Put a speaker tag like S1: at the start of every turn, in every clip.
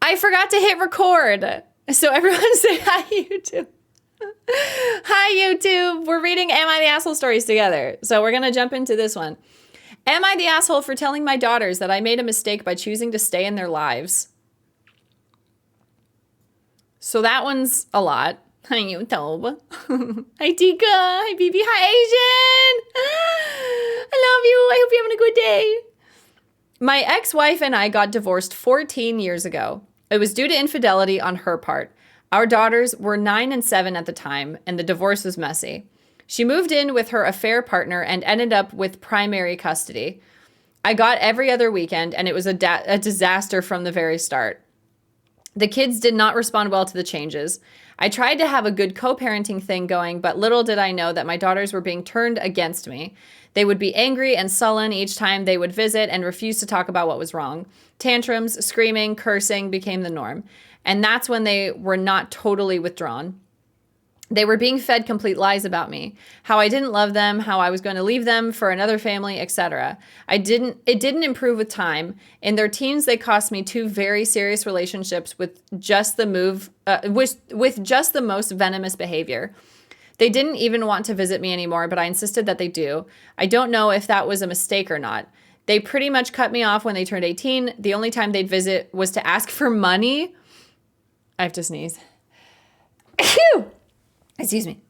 S1: I forgot to hit record. So everyone say hi, YouTube. Hi, YouTube. We're reading Am I the Asshole stories together. So we're going to jump into this one. Am I the asshole for telling my daughters that I made a mistake by choosing to stay in their lives? So that one's a lot. Hi, YouTube. Hi, Tika. Hi, Bibi. Hi, Asian. I love you. I hope you're having a good day. My ex-wife and I got divorced 14 years ago. It was due to infidelity on her part. Our daughters were 9 and 7 at the time, and the divorce was messy. She moved in with her affair partner and ended up with primary custody. I got every other weekend, and it was a disaster from the very start. The kids did not respond well to the changes. I tried to have a good co-parenting thing going, but little did I know that my daughters were being turned against me. They would be angry and sullen each time they would visit and refuse to talk about what was wrong. Tantrums, screaming, cursing became the norm. And that's when they were not totally withdrawn. They were being fed complete lies about me, how I didn't love them, how I was going to leave them for another family, etc. It didn't improve with time. In their teens, they cost me 2 very serious relationships with just the most venomous behavior. They didn't even want to visit me anymore, but I insisted that they do. I don't know if that was a mistake or not. They pretty much cut me off when they turned 18. The only time they'd visit was to ask for money. I have to sneeze. Excuse me.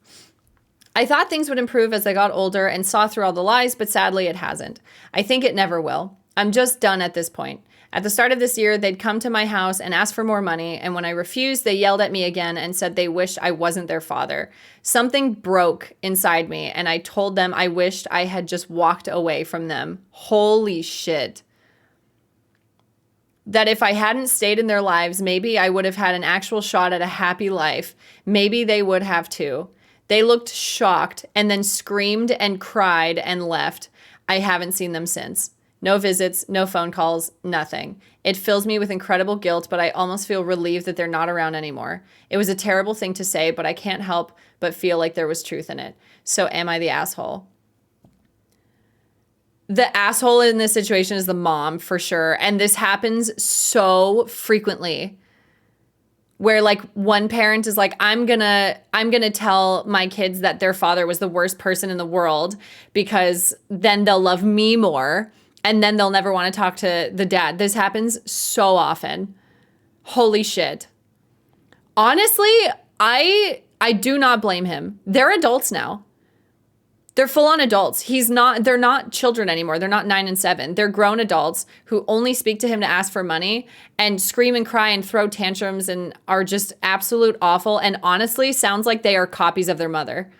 S1: I thought things would improve as I got older and saw through all the lies, but sadly it hasn't. I think it never will. I'm just done at this point. At the start of this year, they'd come to my house and ask for more money, and when I refused, they yelled at me again and said they wished I wasn't their father. Something broke inside me, and I told them I wished I had just walked away from them. Holy shit. That if I hadn't stayed in their lives, maybe I would have had an actual shot at a happy life. Maybe they would have too. They looked shocked and then screamed and cried and left. I haven't seen them since. No visits, no phone calls, nothing. It fills me with incredible guilt, but I almost feel relieved that they're not around anymore. It was a terrible thing to say, but I can't help but feel like there was truth in it. So am I the asshole? The asshole in this situation is the mom for sure. And this happens so frequently where like one parent is like, I'm gonna tell my kids that their father was the worst person in the world because then they'll love me more and then they'll never want to talk to the dad. This happens so often. Holy shit. Honestly, I do not blame him. They're adults now. They're full-on adults. They're not children anymore. They're not 9 and 7. They're grown adults who only speak to him to ask for money and scream and cry and throw tantrums and are just absolute awful. And honestly, sounds like they are copies of their mother.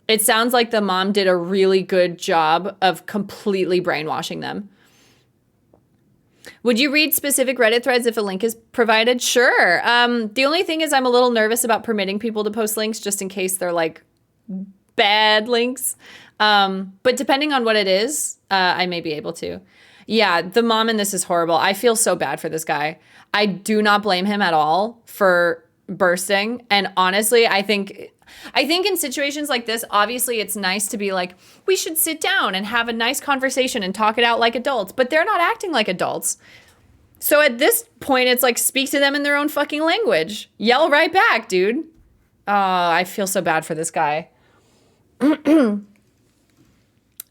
S1: It sounds like the mom did a really good job of completely brainwashing them. Would you read specific Reddit threads if a link is provided? Sure. The only thing is I'm a little nervous about permitting people to post links just in case they're like bad links. But depending on what it is, I may be able to. Yeah, the mom in this is horrible. I feel so bad for this guy. I do not blame him at all for bursting. And honestly, I think in situations like this, obviously it's nice to be like, we should sit down and have a nice conversation and talk it out like adults, but they're not acting like adults. So at this point, it's like, speak to them in their own fucking language. Yell right back, dude. Oh, I feel so bad for this guy.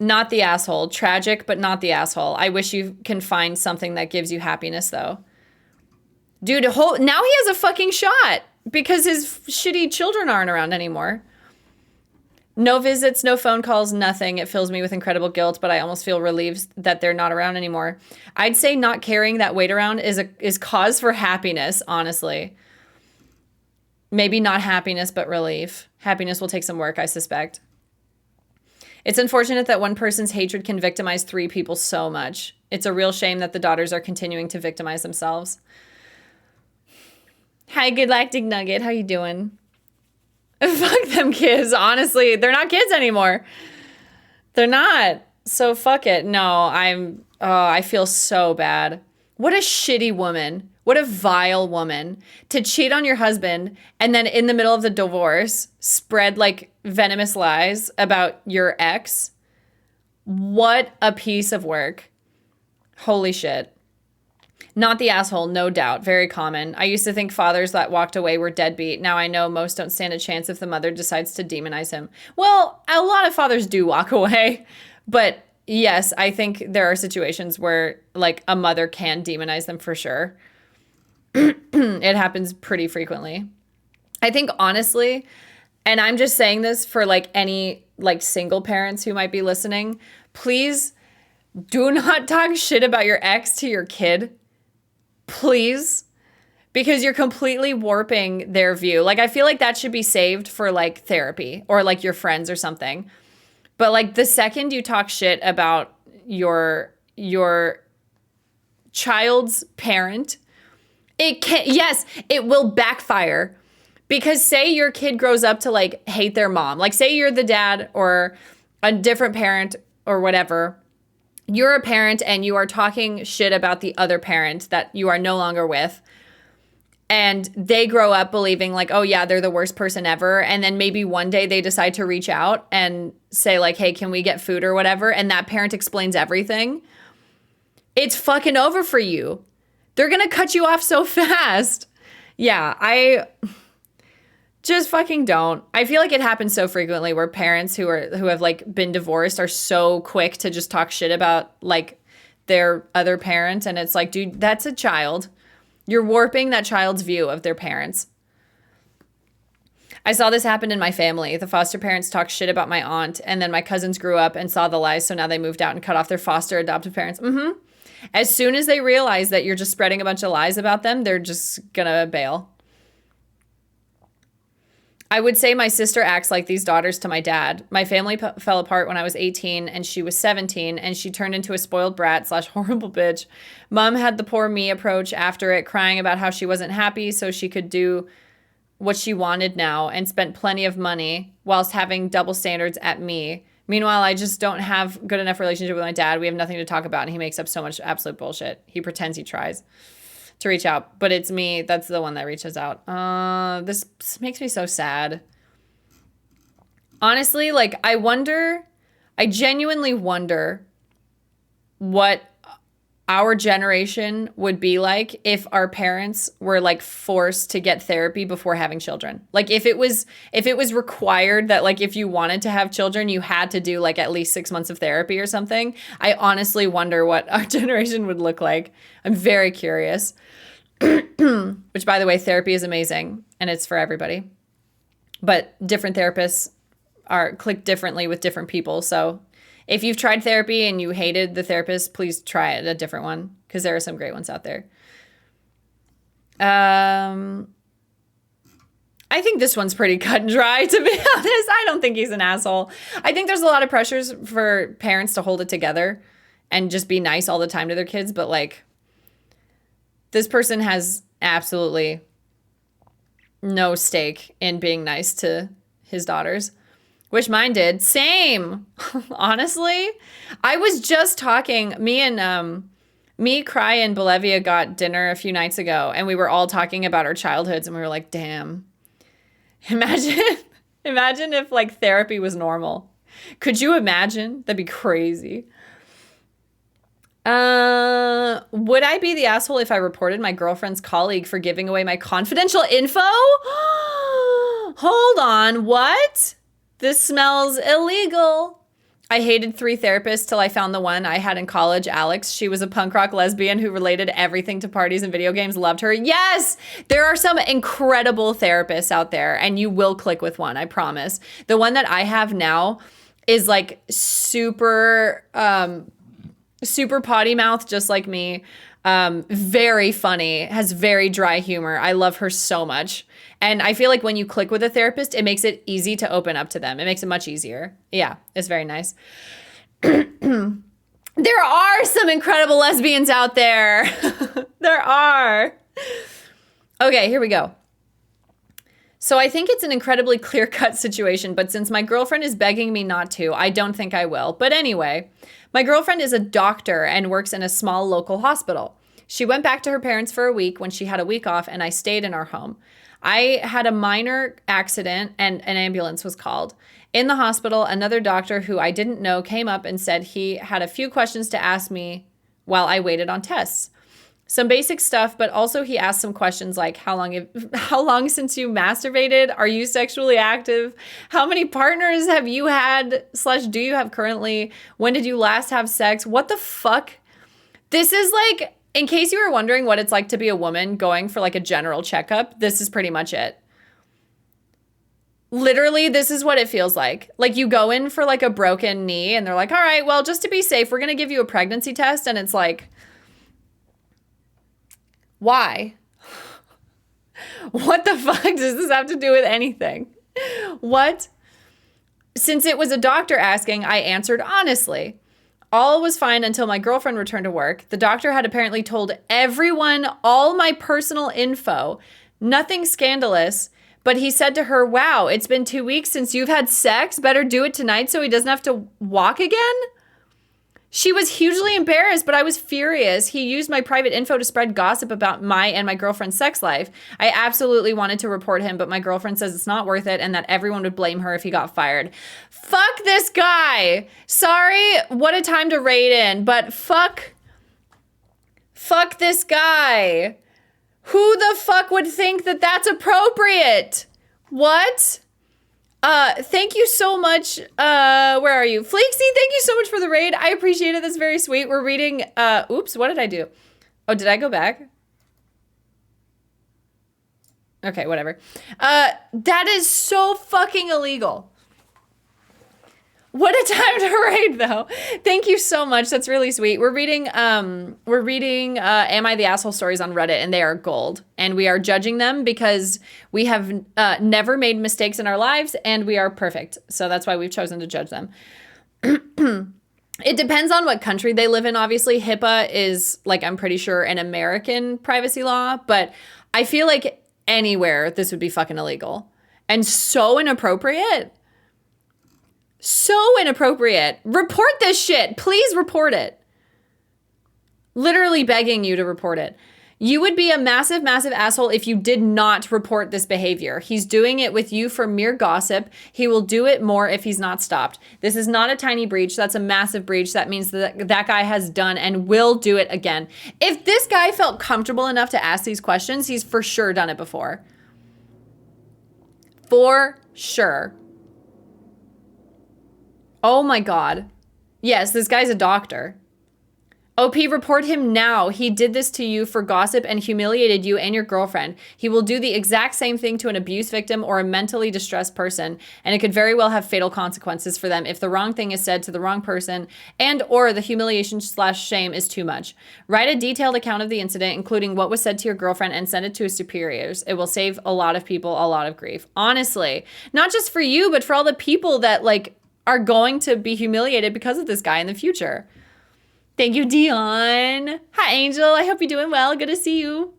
S1: Not the asshole. Tragic, but not the asshole. I wish you can find something that gives you happiness, though. Dude, now he has a fucking shot because his shitty children aren't around anymore. No visits, no phone calls, nothing. It fills me with incredible guilt, but I almost feel relieved that they're not around anymore. I'd say not carrying that weight around is cause for happiness, honestly. Maybe not happiness, but relief. Happiness will take some work, I suspect. It's unfortunate that one person's hatred can victimize 3 people so much. It's a real shame that the daughters are continuing to victimize themselves. Hi, Galactic Nugget. How you doing? Fuck them kids. Honestly, they're not kids anymore. They're not. So fuck it. No, I feel so bad. What a shitty woman. What a vile woman to cheat on your husband and then in the middle of the divorce spread like venomous lies about your ex. What a piece of work. Holy shit. Not the asshole, no doubt. Very common. I used to think fathers that walked away were deadbeat. Now I know most don't stand a chance if the mother decides to demonize him. Well, a lot of fathers do walk away. But yes, I think there are situations where like a mother can demonize them for sure. It happens pretty frequently. I think honestly, and I'm just saying this for like any like single parents who might be listening, please do not talk shit about your ex to your kid. Please, because you're completely warping their view. Like, I feel like that should be saved for like therapy or like your friends or something. But like the second you talk shit about your child's parent, it will backfire. Because say your kid grows up to like hate their mom. Like say you're the dad or a different parent or whatever. You're a parent and you are talking shit about the other parent that you are no longer with. And they grow up believing like, oh yeah, they're the worst person ever. And then maybe one day they decide to reach out and say like, hey, can we get food or whatever? And that parent explains everything. It's fucking over for you. They're going to cut you off so fast. Yeah, I just fucking don't. I feel like it happens so frequently where parents who have like been divorced are so quick to just talk shit about like their other parent. And it's like, dude, that's a child. You're warping that child's view of their parents. I saw this happen in my family. The foster parents talked shit about my aunt, and then my cousins grew up and saw the lies, so now they moved out and cut off their foster adoptive parents. As soon as they realize that you're just spreading a bunch of lies about them, they're just gonna bail. I would say my sister acts like these daughters to my dad. My family fell apart when I was 18 and she was 17, and she turned into a spoiled brat / horrible bitch. Mom had the poor me approach after it, crying about how she wasn't happy so she could do what she wanted now, and spent plenty of money whilst having double standards at me. Meanwhile, I just don't have good enough relationship with my dad. We have nothing to talk about, and he makes up so much absolute bullshit. He pretends he tries to reach out, but it's me that's the one that reaches out. This makes me so sad. Honestly, like I genuinely wonder what our generation would be like if our parents were like forced to get therapy before having children. Like if it was required that like if you wanted to have children, you had to do like at least 6 months of therapy or something. I honestly wonder what our generation would look like. I'm very curious. Which, by the way, therapy is amazing and it's for everybody. But different therapists click differently with different people. So if you've tried therapy and you hated the therapist, please try a different one, because there are some great ones out there. I think this one's pretty cut and dry, to be honest. I don't think he's an asshole. I think there's a lot of pressures for parents to hold it together and just be nice all the time to their kids. But like, this person has absolutely no stake in being nice to his daughters. Wish mine did. Same. Honestly, I was just talking, Cry, and Bolivia got dinner a few nights ago, and we were all talking about our childhoods, and we were like, damn, imagine if like therapy was normal. Could you imagine? That'd be crazy. Would I be the asshole if I reported my girlfriend's colleague for giving away my confidential info? Hold on, what? This smells illegal. I hated 3 therapists till I found the one I had in college, Alex. She was a punk rock lesbian who related everything to parties and video games. Loved her. Yes, there are some incredible therapists out there, and you will click with one, I promise. The one that I have now is like super potty mouth, just like me. Very funny, has very dry humor. I love her so much. And I feel like when you click with a therapist, it makes it easy to open up to them. It makes it much easier. Yeah, it's very nice. There are some incredible lesbians out there. There are. Okay, here we go. So I think it's an incredibly clear-cut situation, but since my girlfriend is begging me not to, I don't think I will. But anyway, my girlfriend is a doctor and works in a small local hospital. She went back to her parents for a week when she had a week off, and I stayed in our home. I had a minor accident and an ambulance was called. In the hospital, another doctor who I didn't know came up and said he had a few questions to ask me while I waited on tests. Some basic stuff, but also he asked some questions like how long since you masturbated? Are you sexually active? How many partners have you had / do you have currently? When did you last have sex? What the fuck? This is like, in case you were wondering what it's like to be a woman going for like a general checkup, this is pretty much it. Literally, this is what it feels like. Like you go in for like a broken knee and they're like, all right, well, just to be safe, we're going to give you a pregnancy test. And it's like, why? What the fuck does this have to do with anything? What? Since it was a doctor asking, I answered honestly. All was fine until my girlfriend returned to work. The doctor had apparently told everyone all my personal info. Nothing scandalous, but he said to her, wow, it's been 2 weeks since you've had sex. Better do it tonight so he doesn't have to walk again. She was hugely embarrassed, but I was furious. He used my private info to spread gossip about my and my girlfriend's sex life. I absolutely wanted to report him, but my girlfriend says it's not worth it and that everyone would blame her if he got fired. Fuck this guy. Sorry, what a time to raid in, but fuck this guy. Who the fuck would think that that's appropriate? What? Thank you so much. Where are you? Fleeksy, thank you so much for the raid. I appreciate it. That's very sweet. We're reading, oops, what did I do? Oh, did I go back? Okay, whatever. That is so fucking illegal. What a time to raid, though. Thank you so much. That's really sweet. We're reading Am I the Asshole stories on Reddit, and they are gold. And we are judging them because we have never made mistakes in our lives, and we are perfect. So that's why we've chosen to judge them. It depends on what country they live in. Obviously, HIPAA is, like, I'm pretty sure an American privacy law, but I feel like anywhere this would be fucking illegal. And so inappropriate. So inappropriate. Report this shit. Please report it. Literally begging you to report it. You would be a massive, massive asshole if you did not report this behavior. He's doing it with you for mere gossip. He will do it more if he's not stopped. This is not a tiny breach. That's a massive breach. That means that guy has done and will do it again. If this guy felt comfortable enough to ask these questions, he's for sure done it before. For sure. Oh my God. Yes, this guy's a doctor. OP, report him now. He did this to you for gossip and humiliated you and your girlfriend. He will do the exact same thing to an abuse victim or a mentally distressed person, and it could very well have fatal consequences for them if the wrong thing is said to the wrong person and or the humiliation / shame is too much. Write a detailed account of the incident, including what was said to your girlfriend, and send it to his superiors. It will save a lot of people a lot of grief. Honestly, not just for you, but for all the people that are going to be humiliated because of this guy in the future. Thank you, Dion. Hi, Angel. I hope you're doing well. Good to see you.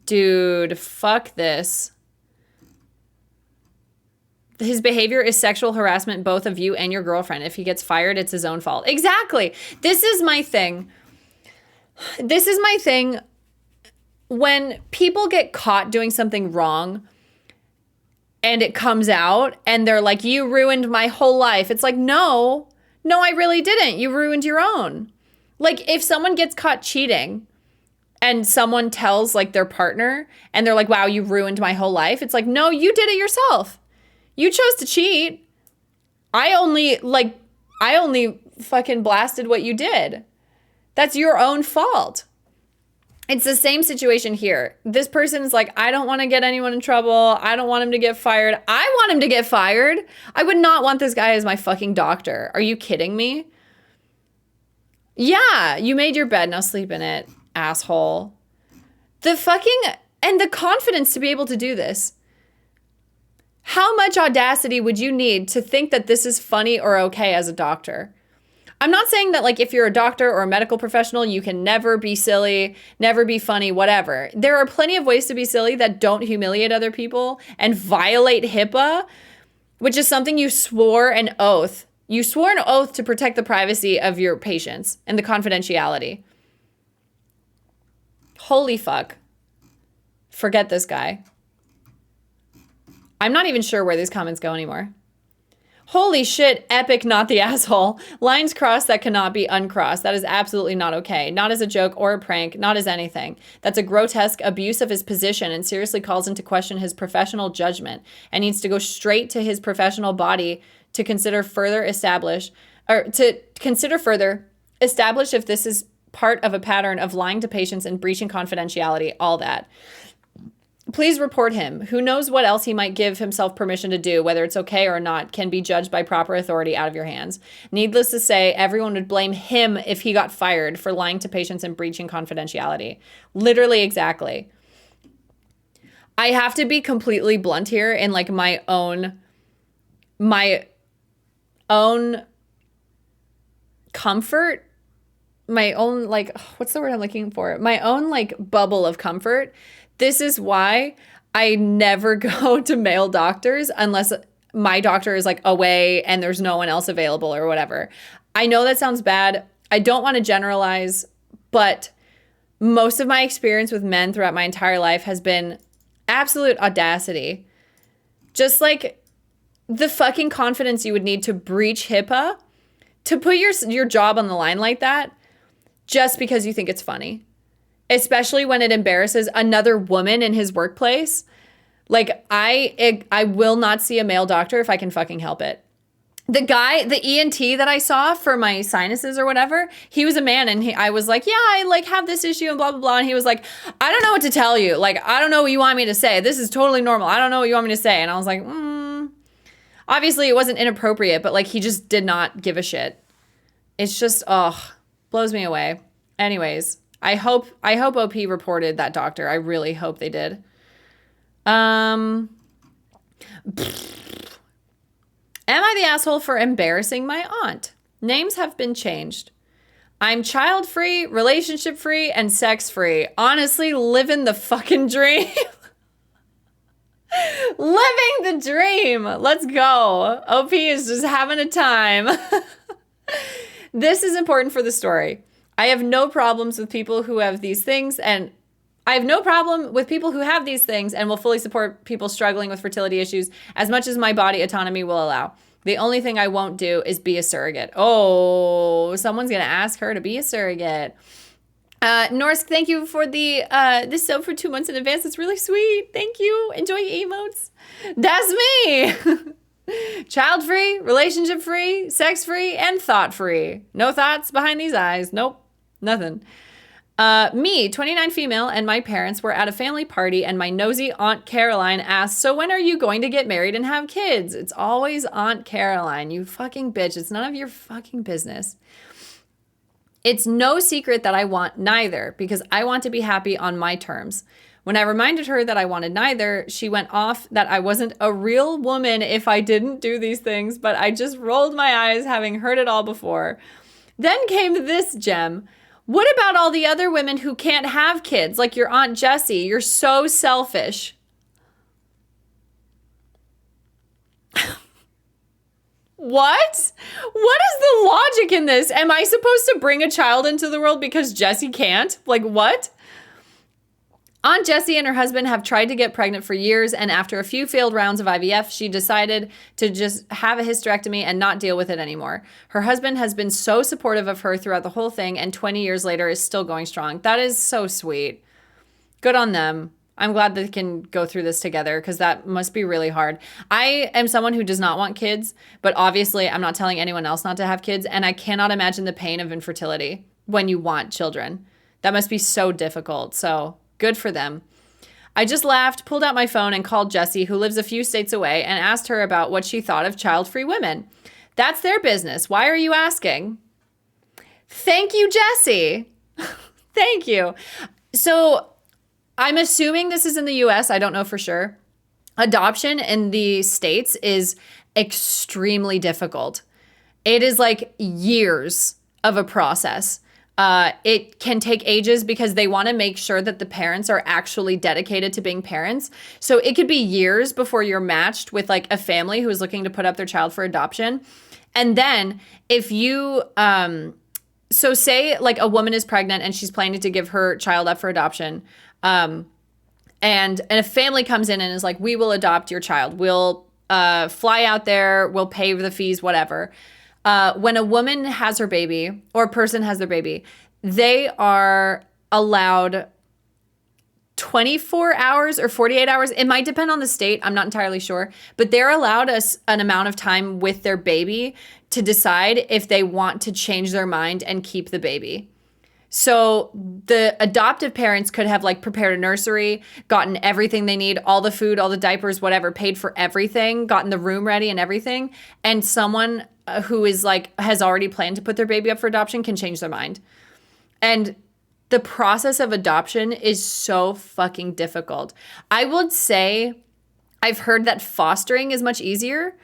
S1: Dude, fuck this. His behavior is sexual harassment, both of you and your girlfriend. If he gets fired, it's his own fault. Exactly. This is my thing. When people get caught doing something wrong, and it comes out and they're like, you ruined my whole life. It's like, no, I really didn't. You ruined your own. Like if someone gets caught cheating and someone tells their partner and they're like, wow, you ruined my whole life. It's like, no, you did it yourself. You chose to cheat. I only fucking blasted what you did. That's your own fault. It's the same situation here. This person's like, I don't want to get anyone in trouble. I don't want him to get fired. I want him to get fired. I would not want this guy as my fucking doctor. Are you kidding me? Yeah, you made your bed. Now sleep in it, asshole. And the confidence to be able to do this. How much audacity would you need to think that this is funny or okay as a doctor? I'm not saying that if you're a doctor or a medical professional, you can never be silly, never be funny, whatever. There are plenty of ways to be silly that don't humiliate other people and violate HIPAA, which is something you swore an oath. You swore an oath to protect the privacy of your patients and the confidentiality. Holy fuck. Forget this guy. I'm not even sure where these comments go anymore. Holy shit, epic, not the asshole. Lines crossed that cannot be uncrossed. That is absolutely not okay. Not as a joke or a prank, not as anything. That's a grotesque abuse of his position and seriously calls into question his professional judgment and needs to go straight to his professional body to consider further establish if this is part of a pattern of lying to patients and breaching confidentiality, all that. Please report him. Who knows what else he might give himself permission to do, whether it's okay or not, can be judged by proper authority out of your hands. Needless to say, everyone would blame him if he got fired for lying to patients and breaching confidentiality. Literally, exactly. I have to be completely blunt here in like my own comfort, my own, like, what's the word I'm looking for? My own like bubble of comfort. This is why I never go to male doctors unless my doctor is like away and there's no one else available or whatever. I know that sounds bad. I don't want to generalize, but most of my experience with men throughout my entire life has been absolute audacity. Just like the fucking confidence you would need to breach HIPAA, to put your job on the line like that, just because you think it's funny. Especially when it embarrasses another woman in his workplace. Like, I will not see a male doctor if I can fucking help it. The ENT that I saw for my sinuses or whatever, he was a man, and I was like, yeah, I like have this issue and blah, blah, blah. And he was like, I don't know what to tell you. Like, I don't know what you want me to say. This is totally normal. I don't know what you want me to say. And I was like, obviously it wasn't inappropriate, but like he just did not give a shit. It's just, blows me away. Anyways. I hope OP reported that doctor. I really hope they did. Am I the asshole for embarrassing my aunt? Names have been changed. I'm child-free, relationship-free, and sex-free. Honestly, living the fucking dream. Living the dream. Let's go. OP is just having a time. This is important for the story. I have no problems with people who have these things, and I have no problem with people who have these things and will fully support people struggling with fertility issues as much as my body autonomy will allow. The only thing I won't do is be a surrogate. Oh, someone's going to ask her to be a surrogate. Norsk, thank you for the this sub for 2 months in advance. It's really sweet. Thank you. Enjoy your emotes. That's me. Child-free, relationship-free, sex-free, and thought-free. No thoughts behind these eyes. Nope. Nothing. Me, 29 female, and my parents were at a family party, and my nosy Aunt Caroline asked, so when are you going to get married and have kids? It's always Aunt Caroline, you fucking bitch. It's none of your fucking business. It's no secret that I want neither, because I want to be happy on my terms. When I reminded her that I wanted neither, she went off that I wasn't a real woman if I didn't do these things, but I just rolled my eyes having heard it all before. Then came this gem. What about all the other women who can't have kids, like your Aunt Jessie? You're so selfish. What? What is the logic in this? Am I supposed to bring a child into the world because Jessie can't? Like, what? Aunt Jessie and her husband have tried to get pregnant for years, and after a few failed rounds of IVF, she decided to just have a hysterectomy and not deal with it anymore. Her husband has been so supportive of her throughout the whole thing, and 20 years later is still going strong. That is so sweet. Good on them. I'm glad they can go through this together, because that must be really hard. I am someone who does not want kids, but obviously I'm not telling anyone else not to have kids, and I cannot imagine the pain of infertility when you want children. That must be so difficult, so good for them. I just laughed, pulled out my phone, and called Jessie, who lives a few states away, and asked her about what she thought of child-free women. That's their business. Why are you asking? Thank you, Jessie. Thank you. So I'm assuming this is in the US. I don't know for sure. Adoption in the States is extremely difficult. It is like years of a process. It can take ages because they want to make sure that the parents are actually dedicated to being parents. So it could be years before you're matched with like a family who is looking to put up their child for adoption. And then if you, so say like a woman is pregnant and she's planning to give her child up for adoption. And a family comes in and is like, we will adopt your child. We'll fly out there, we'll pay the fees, whatever. When a woman has her baby or a person has their baby, they are allowed 24 hours or 48 hours. It might depend on the state. I'm not entirely sure. But they're allowed an amount of time with their baby to decide if they want to change their mind and keep the baby. So the adoptive parents could have like prepared a nursery, gotten everything they need, all the food, all the diapers, whatever, paid for everything, gotten the room ready and everything. And someone who is like, has already planned to put their baby up for adoption can change their mind. And the process of adoption is so fucking difficult. I would say I've heard that fostering is much easier.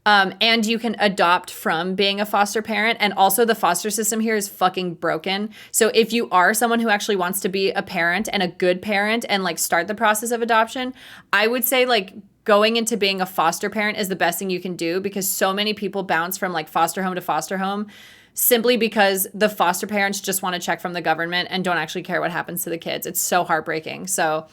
S1: And you can adopt from being a foster parent. And also the foster system here is fucking broken. So if you are someone who actually wants to be a parent and a good parent and like start the process of adoption, I would say like going into being a foster parent is the best thing you can do, because so many people bounce from like foster home to foster home simply because the foster parents just want to check from the government and don't actually care what happens to the kids. It's so heartbreaking. So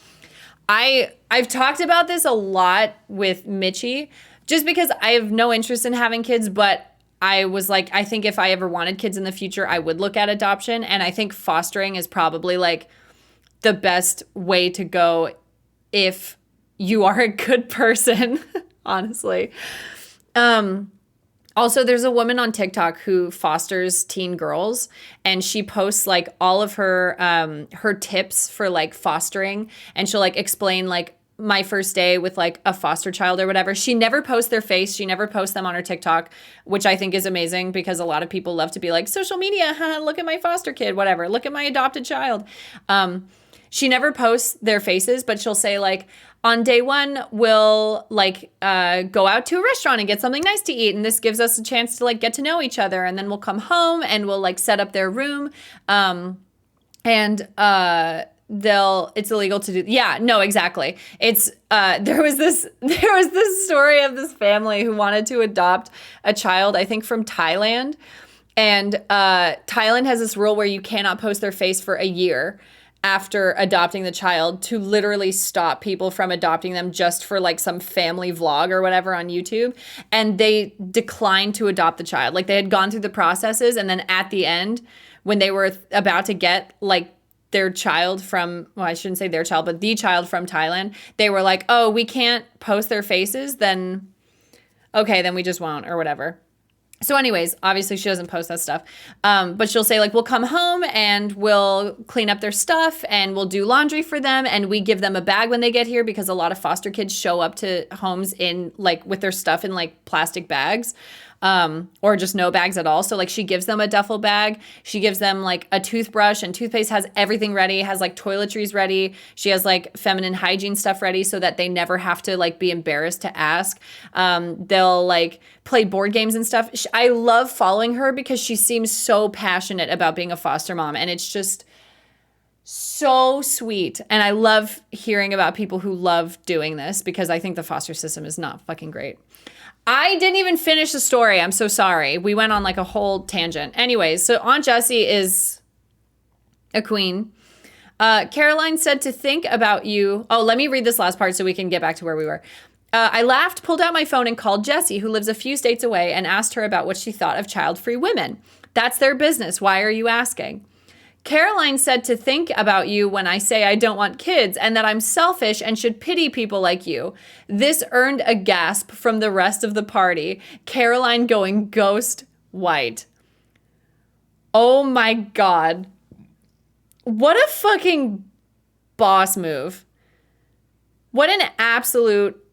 S1: I've talked about this a lot with Mitchie, just because I have no interest in having kids, but I was like, I think if I ever wanted kids in the future, I would look at adoption. And I think fostering is probably like the best way to go if you are a good person, honestly. Also, there's a woman on TikTok who fosters teen girls, and she posts like all of her her tips for like fostering, and she'll like explain like my first day with like a foster child or whatever. She never posts their face. She never posts them on her TikTok, which I think is amazing, because a lot of people love to be like, social media, look at my foster kid, whatever. Look at my adopted child. She never posts their faces, but she'll say like, on day one, we'll like go out to a restaurant and get something nice to eat. And this gives us a chance to like get to know each other. And then we'll come home and we'll like set up their room. It's illegal to do. Yeah, no, exactly. It's there was this story of this family who wanted to adopt a child, I think from Thailand. And Thailand has this rule where you cannot post their face for a year after adopting the child, to literally stop people from adopting them just for like some family vlog or whatever on YouTube. And they declined to adopt the child. Like they had gone through the processes, and then at the end, when they were about to get like their child from, well, I shouldn't say their child, but the child from Thailand, they were like, oh, we can't post their faces, then okay, then we just won't, or whatever. So anyways, obviously she doesn't post that stuff, but she'll say like, we'll come home and we'll clean up their stuff and we'll do laundry for them, and we give them a bag when they get here, because a lot of foster kids show up to homes in like with their stuff in like plastic bags. Or just no bags at all. So like she gives them a duffel bag. She gives them like a toothbrush and toothpaste, has everything ready, has like toiletries ready. She has like feminine hygiene stuff ready so that they never have to like be embarrassed to ask. They'll like play board games and stuff. I love following her because she seems so passionate about being a foster mom, and it's just so sweet. And I love hearing about people who love doing this, because I think the foster system is not fucking great. I didn't even finish the story. I'm so sorry. We went on like a whole tangent. Anyways, so Aunt Jessie is a queen. Caroline said to think about you. Oh, let me read this last part so we can get back to where we were. I laughed, pulled out my phone, and called Jessie, who lives a few states away, and asked her about what she thought of child-free women. That's their business. Why are you asking? Caroline said to think about you when I say I don't want kids, and that I'm selfish and should pity people like you. This earned a gasp from the rest of the party. Caroline going ghost white. Oh my God. What a fucking boss move. What an absolute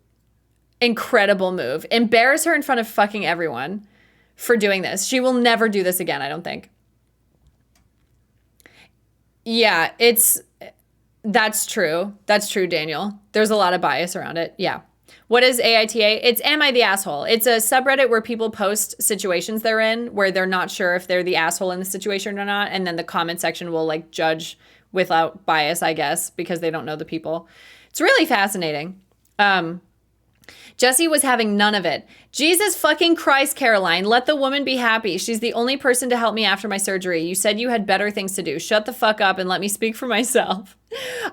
S1: incredible move. Embarrass her in front of fucking everyone for doing this. She will never do this again, I don't think. Yeah, that's true. That's true, Daniel. There's a lot of bias around it. Yeah. What is AITA? It's Am I the Asshole? It's a subreddit where people post situations they're in where they're not sure if they're the asshole in the situation or not. And then the comment section will like judge without bias, I guess, because they don't know the people. It's really fascinating. Jessie was having none of it. Jesus fucking Christ, Caroline. Let the woman be happy. She's the only person to help me after my surgery. You said you had better things to do. Shut the fuck up and let me speak for myself.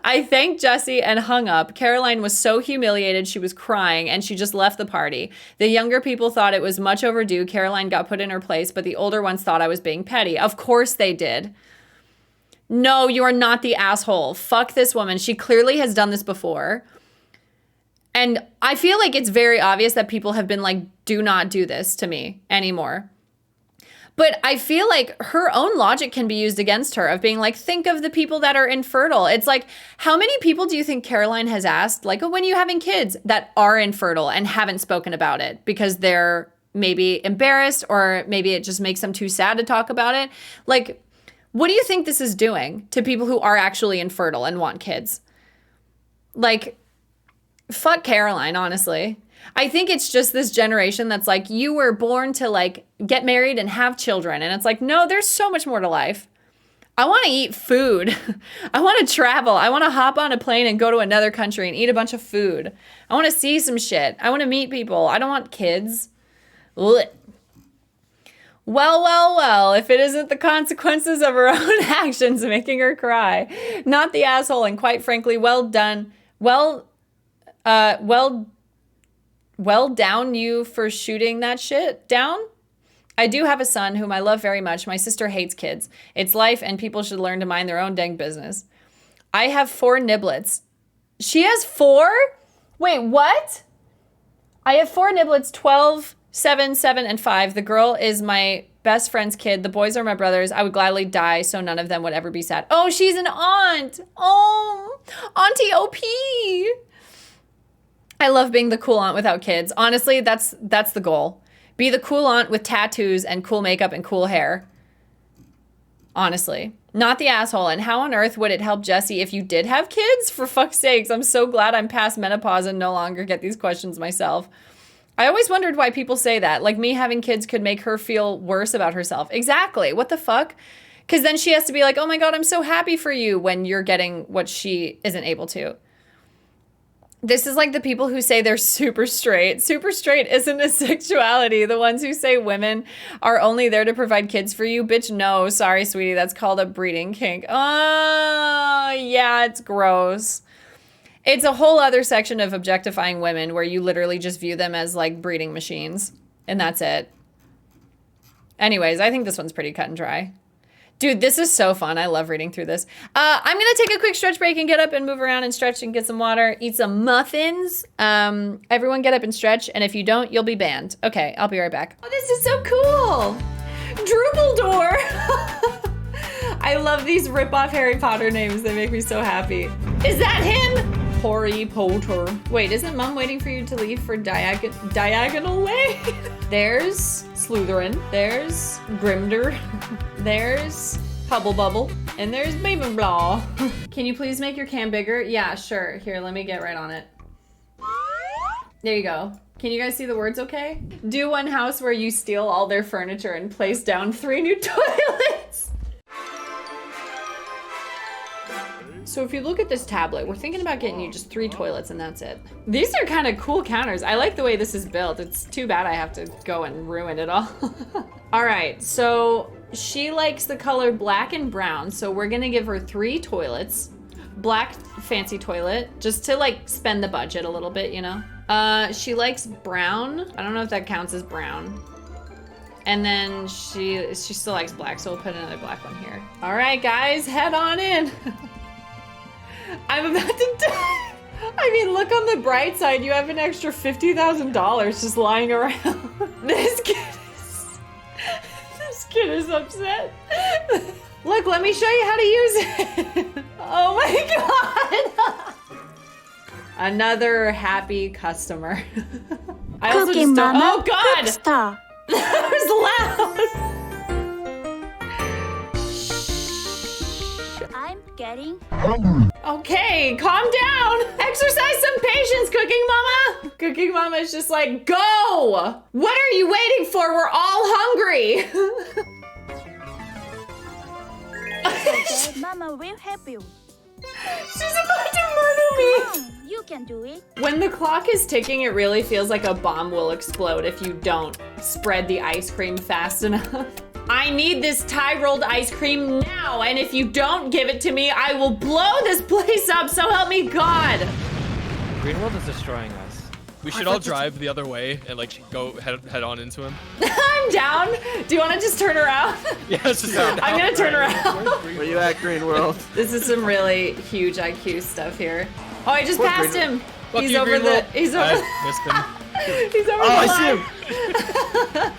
S1: I thanked Jessie and hung up. Caroline was so humiliated she was crying and she just left the party. The younger people thought it was much overdue. Caroline got put in her place, but the older ones thought I was being petty. Of course they did. No, you are not the asshole. Fuck this woman. She clearly has done this before. And I feel like it's very obvious that people have been like, do not do this to me anymore. But I feel like her own logic can be used against her of being like, think of the people that are infertile. It's like, how many people do you think Caroline has asked, like, when are you having kids, that are infertile and haven't spoken about it because they're maybe embarrassed or maybe it just makes them too sad to talk about it? Like, what do you think this is doing to people who are actually infertile and want kids? Like, fuck Caroline, honestly. I think it's just this generation that's like, you were born to like get married and have children. And it's like, no, there's so much more to life. I want to eat food. I want to travel. I want to hop on a plane and go to another country and eat a bunch of food. I want to see some shit. I want to meet people. I don't want kids. Ugh. Well, if it isn't the consequences of her own actions making her cry, not the asshole, and quite frankly, well done. Well down you for shooting that shit down. I do have a son whom I love very much. My sister hates kids. It's life and people should learn to mind their own dang business. I have 4 niblets. She has 4? Wait, what? I have 4 niblets, 12, 7, 7, and 5. The girl is my best friend's kid. The boys are my brothers. I would gladly die so none of them would ever be sad. Oh, she's an aunt. Oh, Auntie OP. I love being the cool aunt without kids. Honestly, that's the goal. Be the cool aunt with tattoos and cool makeup and cool hair. Honestly. Not the asshole. And how on earth would it help Jessie if you did have kids? For fuck's sakes, I'm so glad I'm past menopause and no longer get these questions myself. I always wondered why people say that. Like me having kids could make her feel worse about herself. Exactly. What the fuck? Because then she has to be like, oh my God, I'm so happy for you when you're getting what she isn't able to. This is like the people who say they're super straight. Super straight isn't a sexuality. The ones who say women are only there to provide kids for you. Bitch, no. Sorry, sweetie. That's called a breeding kink. Oh, yeah, it's gross. It's a whole other section of objectifying women where you literally just view them as like breeding machines. And that's it. Anyways, I think this one's pretty cut and dry. Dude, this is so fun. I love reading through this. I'm going to take a quick stretch break and get up and move around and stretch and get some water, eat some muffins. Everyone get up and stretch, and if you don't, you'll be banned. Okay, I'll be right back. Oh, this is so cool. Drupeldore. I love these rip-off Harry Potter names. They make me so happy. Is that him? Harry Potter. Wait, isn't Mom waiting for you to leave for Diagonal Way? There's Slytherin. There's Grimder. There's Hubble Bubble. And there's Ravenclaw. Can you please make your cam bigger? Yeah, sure. Here, let me get right on it. There you go. Can you guys see the words okay? Do one house where you steal all their furniture and place down 3 new toilets. So if you look at this tablet, we're thinking about getting you just 3 toilets and that's it. These are kind of cool counters. I like the way this is built. It's too bad I have to go and ruin it all. All right, so she likes the color black and brown. So we're gonna give her 3 toilets. Black fancy toilet, just to like spend the budget a little bit, you know? She likes brown. I don't know if that counts as brown. And then she still likes black, so we'll put another black one here. All right, guys, head on in. I'm about to die. I mean, look on the bright side. You have an extra $50,000 just lying around. This kid is upset. Look, let me show you how to use it. Oh my God. Another happy customer. I also just don't. Oh God. That was loud.
S2: I'm getting hungry.
S1: Okay, calm down. Exercise some patience, Cooking Mama. Cooking Mama is just like, go. What are you waiting for? We're all hungry.
S2: Okay, Mama will help you.
S1: She's about to murder me.
S2: Come on, you can do it.
S1: When the clock is ticking, it really feels like a bomb will explode if you don't spread the ice cream fast enough. I need this Thai rolled ice cream now, and if you don't give it to me, I will blow this place up, so help me God.
S3: Green World is destroying us.
S4: We should all drive the other way and like go head on into him.
S1: I'm down. Do you want to just turn around?
S4: Yeah, let's just go
S1: I'm gonna turn around.
S5: Where you at, Green World?
S1: This is some really huge IQ stuff here. Oh, I just
S5: Poor
S1: passed
S5: Green-
S1: him.
S4: Fuck
S1: He's
S4: you,
S1: over
S4: Green
S1: the.
S4: World.
S1: He's over.
S4: I missed him.
S1: He's over
S5: Oh,
S1: the
S5: I
S1: line.
S5: see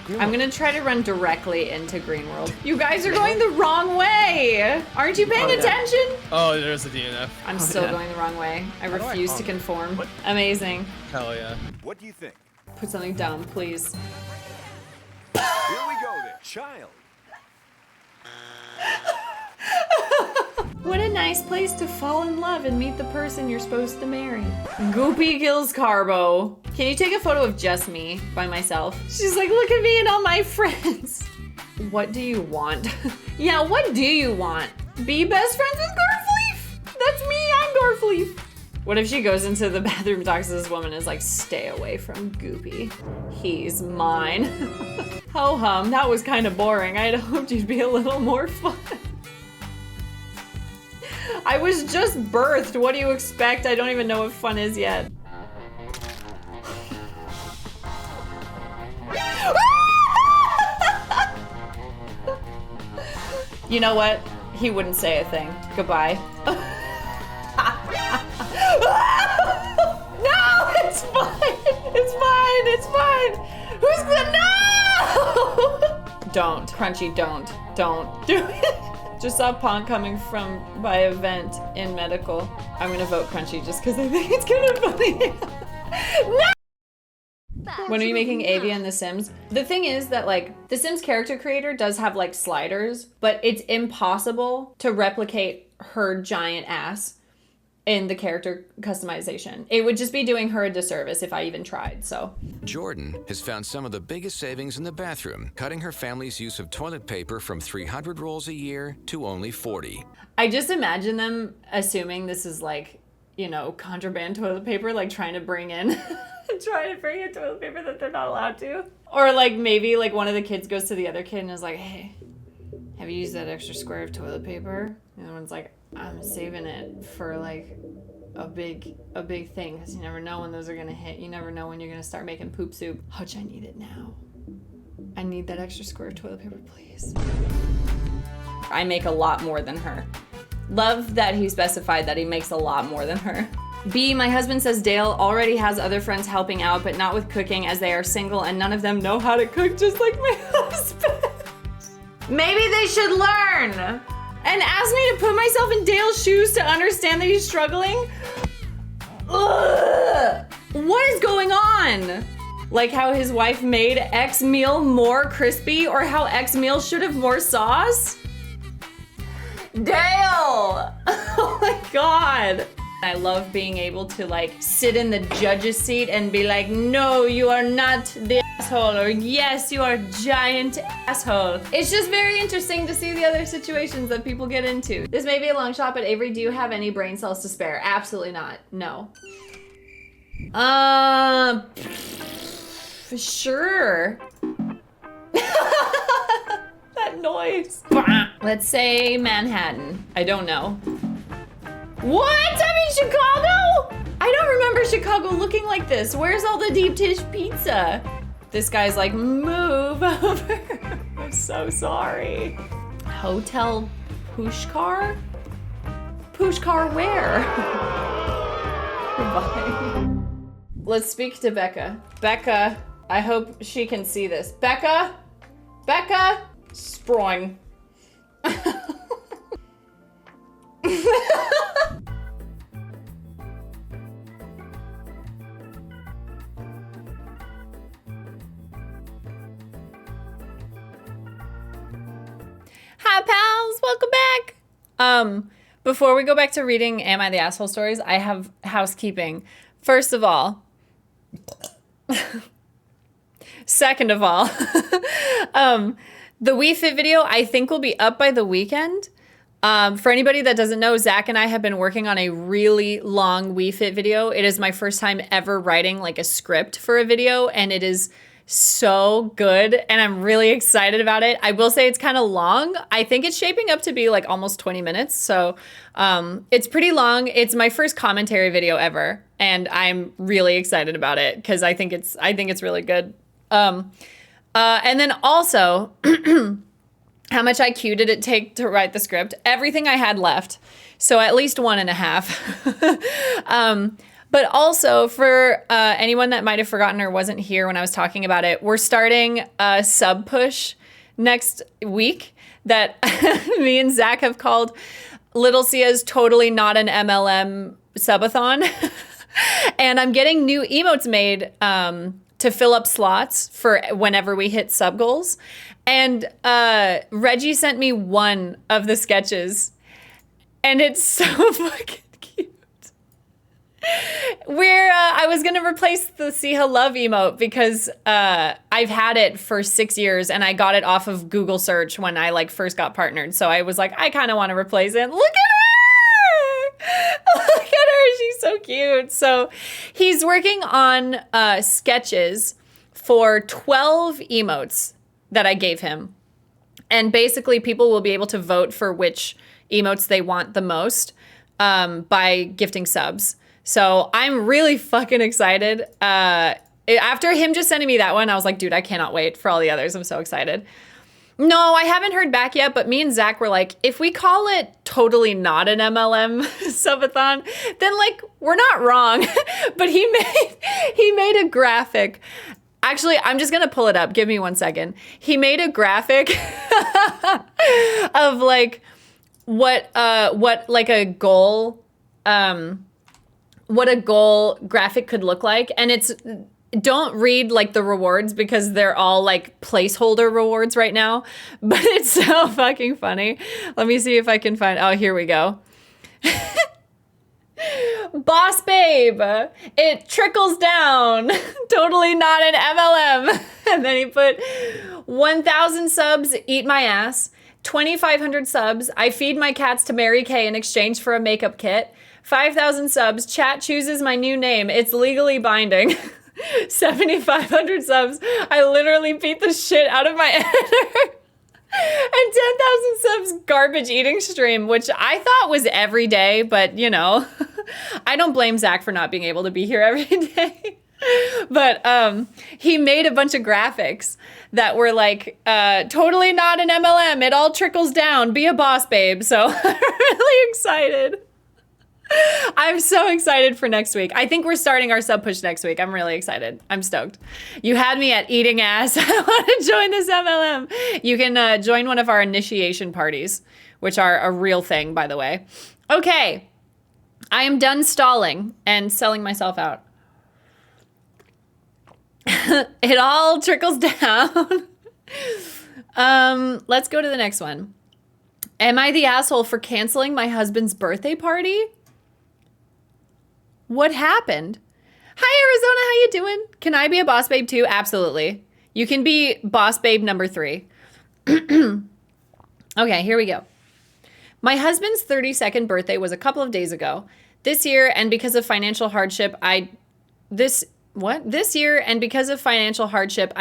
S5: him.
S1: I'm gonna try to run directly into Green World. You guys are going the wrong way. Aren't you paying
S5: Oh, yeah.
S1: attention?
S4: Oh, there's a DNF.
S1: I'm still
S5: yeah.
S1: going the wrong way. I
S4: do I
S1: refuse to conform. Amazing.
S4: Hell yeah.
S6: What do you think?
S1: Put something dumb, please.
S6: Here we go then. Child.
S1: What a nice place to fall in love and meet the person you're supposed to marry. Goopy kills Carbo. Can you take a photo of just me by myself? She's like, look at me and all my friends. What do you want? Yeah, what do you want? Be best friends with Garfleaf? That's me, I'm Garfleaf. What if she goes into the bathroom, talks to this woman, and is like, stay away from Goopy. He's mine. Ho hum, that was kind of boring. I'd hoped you'd be a little more fun. I was just birthed. What do you expect? I don't even know what fun is yet. You know what? He wouldn't say a thing. Goodbye. No, it's fine. It's fine. It's fine. Who's the no? Don't, Crunchy. Don't do it. Just saw Pond coming by a vent in medical. I'm gonna vote Crunchy just because I think it's kind of funny. No! When are you making Avia in The Sims? The thing is that like The Sims character creator does have like sliders, but it's impossible to replicate her giant ass in the character customization. It would just be doing her a disservice if I even tried, so.
S7: Jordan has found some of the biggest savings in the bathroom, cutting her family's use of toilet paper from 300 rolls a year to only 40.
S1: I just imagine them assuming this is like, you know, contraband toilet paper, like trying to bring in toilet paper that they're not allowed to. Or like maybe like one of the kids goes to the other kid and is like, hey, have you used that extra square of toilet paper? And the other one's like, I'm saving it for like a big thing, because you never know when those are gonna hit. You never know when you're gonna start making poop soup. Hutch, I need it now. I need that extra square of toilet paper, please. I make a lot more than her. Love that he specified that he makes a lot more than her. B, my husband says Dale already has other friends helping out, but not with cooking as they are single and none of them know how to cook just like my husband. Maybe they should learn and ask me to put myself in Dale's shoes to understand that he's struggling. Ugh. What is going on? Like how his wife made X meal more crispy, or how X meal should have more sauce? Dale! Oh my God. I love being able to like sit in the judge's seat and be like, no, you are not the asshole, or yes, you are a giant asshole. It's just very interesting to see the other situations that people get into. This may be a long shot, but Avery, do you have any brain cells to spare? Absolutely not. No. Sure. That noise. Let's say Manhattan. I don't know. What? I'm in Chicago? I don't remember Chicago looking like this. Where's all the deep dish pizza? This guy's like, move over. I'm so sorry. Hotel Pushkar? Pushkar where? Goodbye. Let's speak to Becca. Becca, I hope she can see this. Becca? Becca? Sproing. Hi pals, welcome back. Before we go back to reading Am I the Asshole stories, I have housekeeping. First of all, second of all, the Wii Fit video I think will be up by the weekend, For anybody that doesn't know, Zach and I have been working on a really long WeFit video. It is my first time ever writing like a script for a video, and it is so good, and I'm really excited about it. I will say it's kind of long. I think it's shaping up to be like almost 20 minutes. So it's pretty long. It's my first commentary video ever, and I'm really excited about it because I think it's really good. And then also, how much IQ did it take to write the script? Everything I had left. So at least 1.5. But also for anyone that might have forgotten or wasn't here when I was talking about it, we're starting a sub push next week that me and Zach have called littlesiha's Totally Not an MLM subathon. And I'm getting new emotes made to fill up slots for whenever we hit sub goals. And Reggie sent me one of the sketches, and it's so fucking cute. Where I was gonna replace the Siha love emote because I've had it for 6 years, and I got it off of Google search when I like first got partnered. So I was like, I kind of want to replace it. Look at her! Look at her! She's so cute. So he's working on sketches for 12 emotes that I gave him. And basically people will be able to vote for which emotes they want the most by gifting subs. So I'm really fucking excited. After him just sending me that one, I was like, dude, I cannot wait for all the others. I'm so excited. No, I haven't heard back yet, but me and Zach were like, if we call it Totally Not an MLM subathon, then like we're not wrong. But he made a graphic. Actually, I'm just gonna pull it up. Give me 1 second. He made a graphic of like what like a goal what a goal graphic could look like, and it's, don't read like the rewards because they're all like placeholder rewards right now, but it's so fucking funny. Let me see if I can find, oh, here we go. Boss babe, it trickles down. Totally not an MLM. And then he put 1,000 subs, eat my ass. 2,500 subs, I feed my cats to Mary Kay in exchange for a makeup kit. 5,000 subs, chat chooses my new name. It's legally binding. 7,500 subs, I literally beat the shit out of my editor. And 10,000 subs, garbage eating stream, which I thought was every day, but you know, I don't blame Zach for not being able to be here every day. But he made a bunch of graphics that were like, totally not an MLM. It all trickles down. Be a boss, babe. So I'm really excited. I'm so excited for next week. I think we're starting our sub push next week. I'm really excited. I'm stoked. You had me at eating ass. I want to join this MLM. You can join one of our initiation parties, which are a real thing, by the way. Okay. I am done stalling and selling myself out. It all trickles down. Let's go to the next one. Am I the asshole for canceling my husband's birthday party? What happened? Hi, Arizona. How you doing? Can I be a boss babe too? Absolutely. You can be boss babe number 3. Okay, here we go. My husband's 32nd birthday was a couple of days ago. This year, and because of financial hardship, I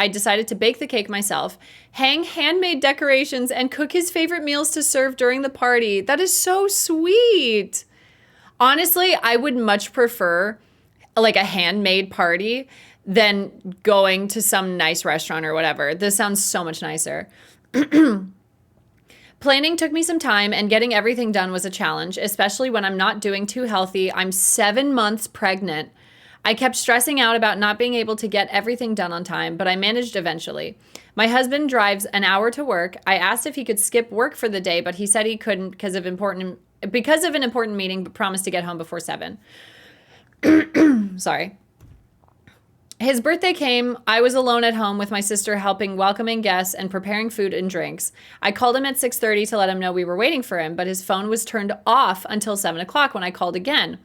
S1: decided to bake the cake myself, hang handmade decorations, and cook his favorite meals to serve during the party. That is so sweet. Honestly, I would much prefer like a handmade party than going to some nice restaurant or whatever. This sounds so much nicer. Planning took me some time, and getting everything done was a challenge, especially when I'm not doing too healthy. I'm 7 months pregnant. I kept stressing out about not being able to get everything done on time, but I managed eventually. My husband drives an hour to work. I asked if he could skip work for the day, but he said he couldn't because of an important meeting, but promised to get home before 7. Sorry. His birthday came. I was alone at home with my sister helping welcoming guests and preparing food and drinks. I called him at 6:30 to let him know we were waiting for him, but his phone was turned off until 7 o'clock when I called again.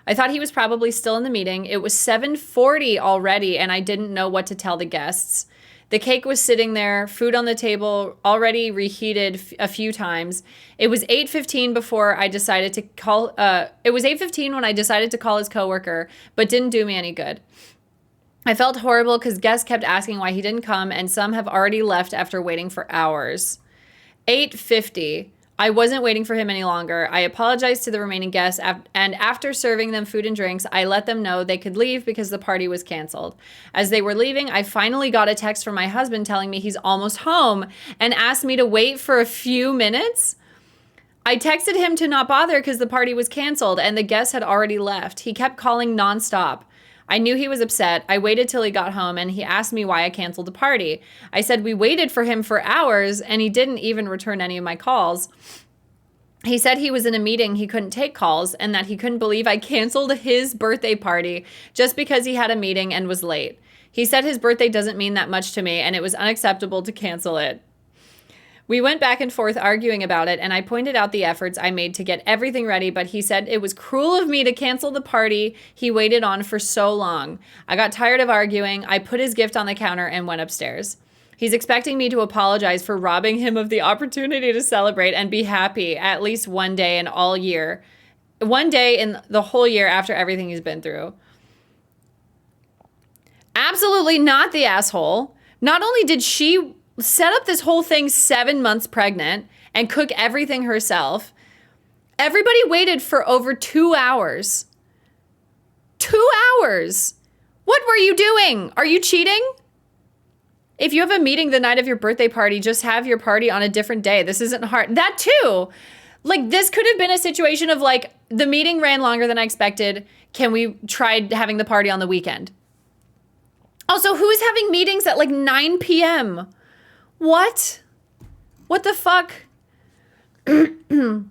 S1: I thought he was probably still in the meeting. It was 7:40 already, and I didn't know what to tell the guests. The cake was sitting there, food on the table, already reheated a few times. It was 8:15 before I decided to call. It was 8:15 when I decided to call his coworker, but didn't do me any good. I felt horrible because guests kept asking why he didn't come, and some have already left after waiting for hours. 8:50. I wasn't waiting for him any longer. I apologized to the remaining guests, and after serving them food and drinks, I let them know they could leave because the party was canceled. As they were leaving, I finally got a text from my husband telling me he's almost home and asked me to wait for a few minutes. I texted him to not bother because the party was canceled and the guests had already left. He kept calling nonstop. I knew he was upset. I waited till he got home and he asked me why I canceled the party. I said we waited for him for hours and he didn't even return any of my calls. He said he was in a meeting, he couldn't take calls, and that he couldn't believe I canceled his birthday party just because he had a meeting and was late. He said his birthday doesn't mean that much to me and it was unacceptable to cancel it. We went back and forth arguing about it, and I pointed out the efforts I made to get everything ready, but he said it was cruel of me to cancel the party he waited on for so long. I got tired of arguing. I put his gift on the counter and went upstairs. He's expecting me to apologize for robbing him of the opportunity to celebrate and be happy at least one day in all year. One day in the whole year after everything he's been through. Absolutely not the asshole. Not only did she set up this whole thing 7 months pregnant and cook everything herself, everybody waited for over 2 hours. 2 hours. What were you doing? Are you cheating? If you have a meeting the night of your birthday party, just have your party on a different day. This isn't hard. That too. Like, this could have been a situation of like, the meeting ran longer than I expected. Can we try having the party on the weekend? Also, who's having meetings at like 9 p.m.? What? What the fuck? Not the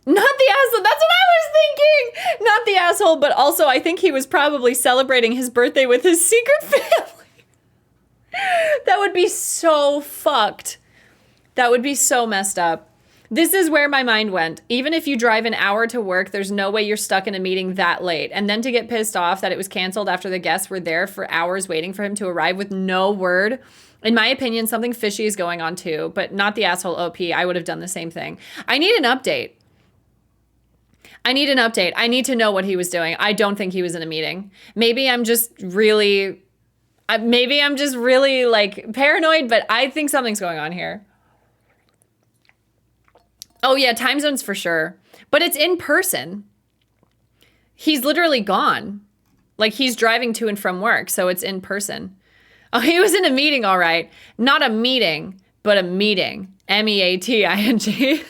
S1: asshole. That's what I was thinking. Not the asshole, but also I think he was probably celebrating his birthday with his secret family. That would be so fucked. That would be so messed up. This is where my mind went. Even if you drive an hour to work, there's no way you're stuck in a meeting that late. And then to get pissed off that it was canceled after the guests were there for hours waiting for him to arrive with no word. In my opinion, something fishy is going on too, but not the asshole OP. I would have done the same thing. I need an update. I need an update. I need to know what he was doing. I don't think he was in a meeting. Maybe I'm just really like paranoid, but I think something's going on here. Oh yeah, time zones for sure. But it's in person. He's literally gone. Like he's driving to and from work, so it's in person. Oh, he was in a meeting, all right. Not a meeting, but a meeting. MEATING.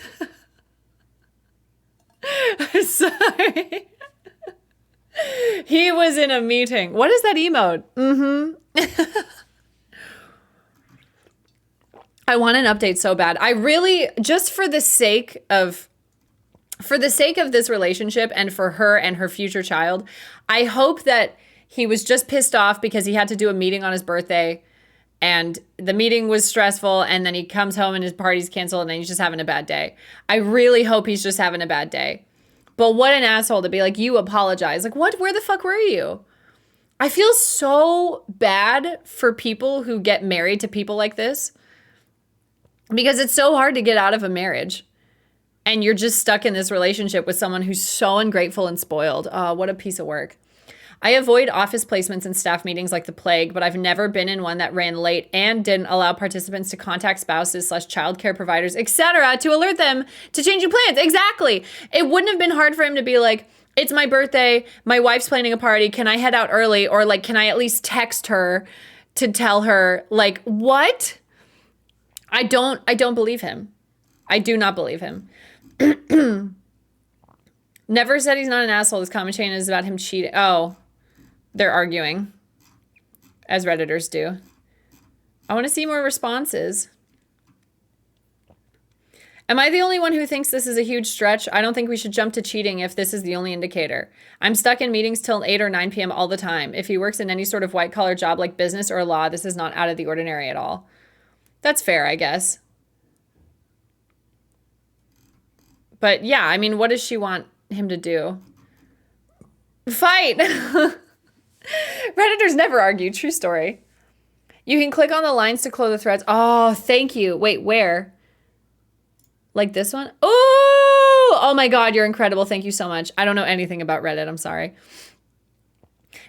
S1: Sorry. He was in a meeting. What is that emote? I want an update so bad. I really, just for the sake of this relationship and for her and her future child, I hope that he was just pissed off because he had to do a meeting on his birthday and the meeting was stressful and then he comes home and his party's canceled and then he's just having a bad day. I really hope he's just having a bad day. But what an asshole to be like, you apologize. Like, what? Where the fuck were you? I feel so bad for people who get married to people like this because it's so hard to get out of a marriage. And you're just stuck in this relationship with someone who's so ungrateful and spoiled. Oh, what a piece of work. I avoid office placements and staff meetings like the plague, but I've never been in one that ran late and didn't allow participants to contact spouses / childcare providers, etc., to alert them to changing plans. Exactly. It wouldn't have been hard for him to be like, it's my birthday, my wife's planning a party, can I head out early? Or like, can I at least text her to tell her, like, what? I don't believe him. I do not believe him. Never said he's not an asshole. This comment chain is about him cheating. Oh, they're arguing, as Redditors do. I want to see more responses. Am I the only one who thinks this is a huge stretch? I don't think we should jump to cheating if this is the only indicator. I'm stuck in meetings till 8 or 9 p.m. all the time. If he works in any sort of white-collar job like business or law, this is not out of the ordinary at all. That's fair, I guess. But yeah, I mean, what does she want him to do? Fight! Redditors never argue. True story. You can click on the lines to close the threads. Oh, thank you. Wait, where? Like this one? Oh my God, you're incredible. Thank you so much. I don't know anything about Reddit. I'm sorry.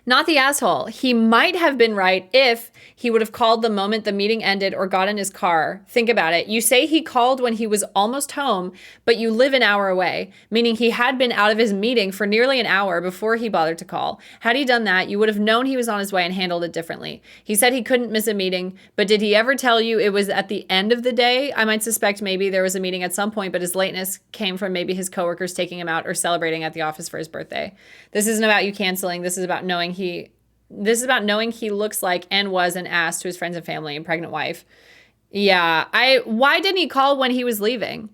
S1: Not the asshole. He might have been right if he would have called the moment the meeting ended or got in his car. Think about it. You say he called when he was almost home, but you live an hour away, meaning he had been out of his meeting for nearly an hour before he bothered to call. Had he done that, you would have known he was on his way and handled it differently. He said he couldn't miss a meeting, but did he ever tell you it was at the end of the day? I might suspect maybe there was a meeting at some point, but his lateness came from maybe his coworkers taking him out or celebrating at the office for his birthday. This isn't about you canceling. This is about knowing he looks like and was an ass to his friends and family and pregnant wife. Yeah, why didn't he call when he was leaving?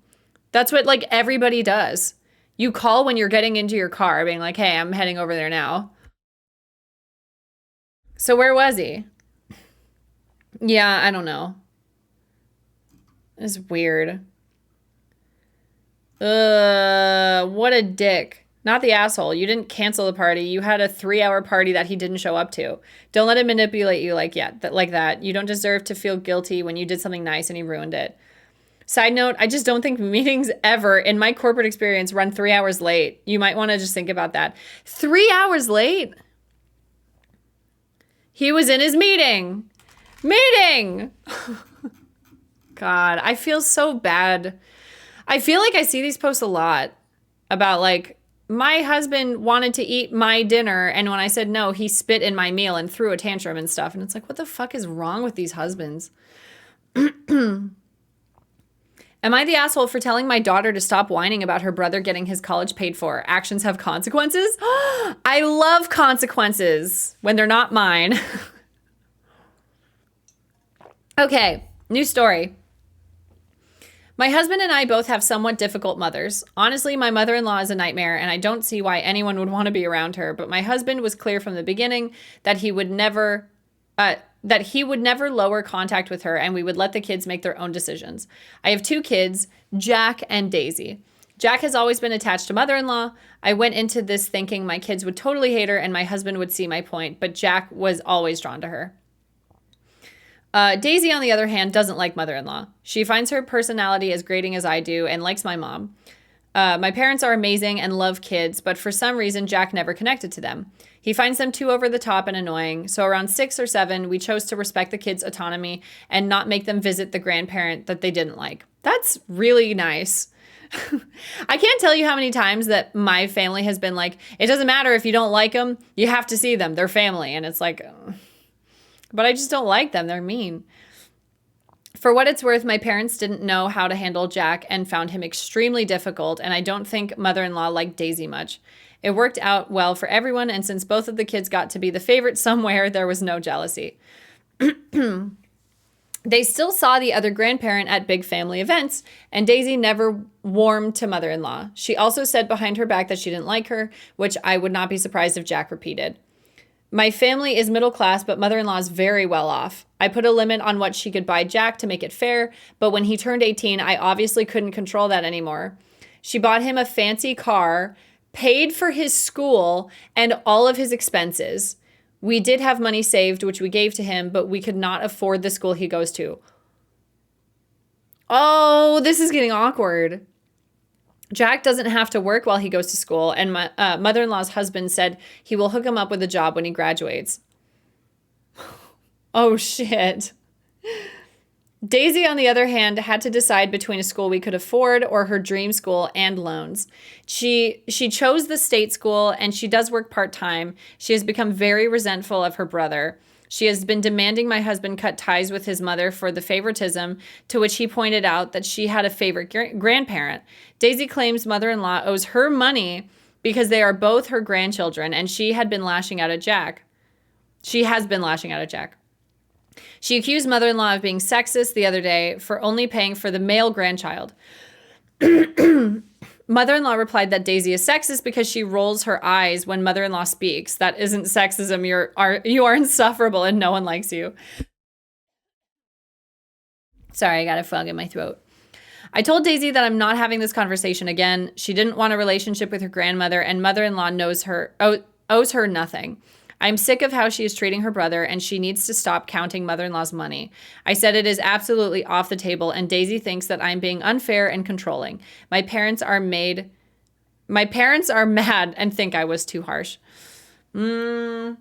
S1: That's what like everybody does. You call when you're getting into your car being like, hey, I'm heading over there now. So where was he? Yeah, I don't know. It's weird. What a dick. Not the asshole. You didn't cancel the party. You had a 3-hour party that he didn't show up to. Don't let him manipulate you like that. You don't deserve to feel guilty when you did something nice and he ruined it. Side note, I just don't think meetings ever in my corporate experience run 3 hours late. You might want to just think about that. 3 hours late? He was in his meeting. God, I feel so bad. I feel like I see these posts a lot about like, my husband wanted to eat my dinner, and when I said no, he spit in my meal and threw a tantrum and stuff. And it's like, what the fuck is wrong with these husbands? Am I the asshole for telling my daughter to stop whining about her brother getting his college paid for? Actions have consequences? I love consequences when they're not mine. Okay, new story. My husband and I both have somewhat difficult mothers. Honestly, my mother-in-law is a nightmare, and I don't see why anyone would want to be around her. But my husband was clear from the beginning that he would never lower contact with her, and we would let the kids make their own decisions. I have 2 kids, Jack and Daisy. Jack has always been attached to mother-in-law. I went into this thinking my kids would totally hate her, and my husband would see my point. But Jack was always drawn to her. Daisy, on the other hand, doesn't like mother-in-law. She finds her personality as grating as I do and likes my mom. My parents are amazing and love kids, but for some reason, Jack never connected to them. He finds them too over the top and annoying. So around 6 or 7, we chose to respect the kids' autonomy and not make them visit the grandparent that they didn't like. That's really nice. I can't tell you how many times that my family has been like, it doesn't matter if you don't like them, you have to see them. They're family. And it's like... But I just don't like them. They're mean. For what it's worth, my parents didn't know how to handle Jack and found him extremely difficult, and I don't think mother-in-law liked Daisy much. It worked out well for everyone, and since both of the kids got to be the favorite somewhere, there was no jealousy. They still saw the other grandparent at big family events, and Daisy never warmed to mother-in-law. She also said behind her back that she didn't like her, which I would not be surprised if Jack repeated. My family is middle class, but mother-in-law is very well off. I put a limit on what she could buy Jack to make it fair, but when he turned 18, I obviously couldn't control that anymore. She bought him a fancy car, paid for his school, and all of his expenses. We did have money saved, which we gave to him, but we could not afford the school he goes to. Oh, this is getting awkward. Jack doesn't have to work while he goes to school, and my mother-in-law's husband said he will hook him up with a job when he graduates. Oh, shit. Daisy, on the other hand, had to decide between a school we could afford or her dream school and loans. She chose the state school, and she does work part-time. She has become very resentful of her brother. She has been demanding my husband cut ties with his mother for the favoritism, to which he pointed out that she had a favorite grandparent. Daisy claims mother-in-law owes her money because they are both her grandchildren, and she had been lashing out at Jack. She has been lashing out at Jack. She accused mother-in-law of being sexist the other day for only paying for the male grandchild. Mother-in-law replied that Daisy is sexist because she rolls her eyes when mother-in-law speaks. That isn't sexism. You are insufferable and no one likes you. Sorry, I got a frog in my throat. I told Daisy that I'm not having this conversation again. She didn't want a relationship with her grandmother, and mother-in-law owes her nothing. I'm sick of how she is treating her brother, and she needs to stop counting mother-in-law's money. I said it is absolutely off the table, and Daisy thinks that I'm being unfair and controlling. My parents are mad and think I was too harsh. I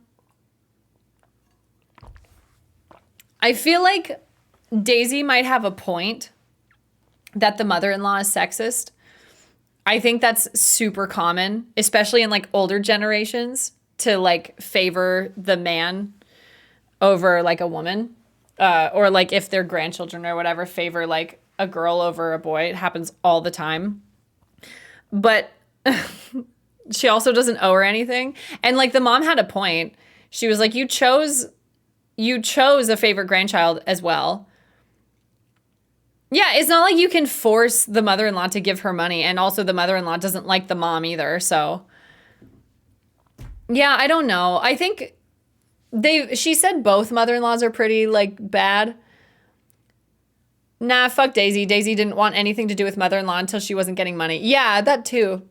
S1: feel like Daisy might have a point that the mother-in-law is sexist. I think that's super common, especially in like older generations, to like favor the man over like a woman, or like if their grandchildren or whatever favor like a girl over a boy. It happens all the time. But she also doesn't owe her anything. And like the mom had a point. She was like, you chose a favorite grandchild as well. Yeah, it's not like you can force the mother-in-law to give her money, and also the mother-in-law doesn't like the mom either, so. Yeah, I don't know. I think she said both mother-in-laws are pretty, like, bad. Nah, fuck Daisy. Daisy didn't want anything to do with mother-in-law until she wasn't getting money. Yeah, that too.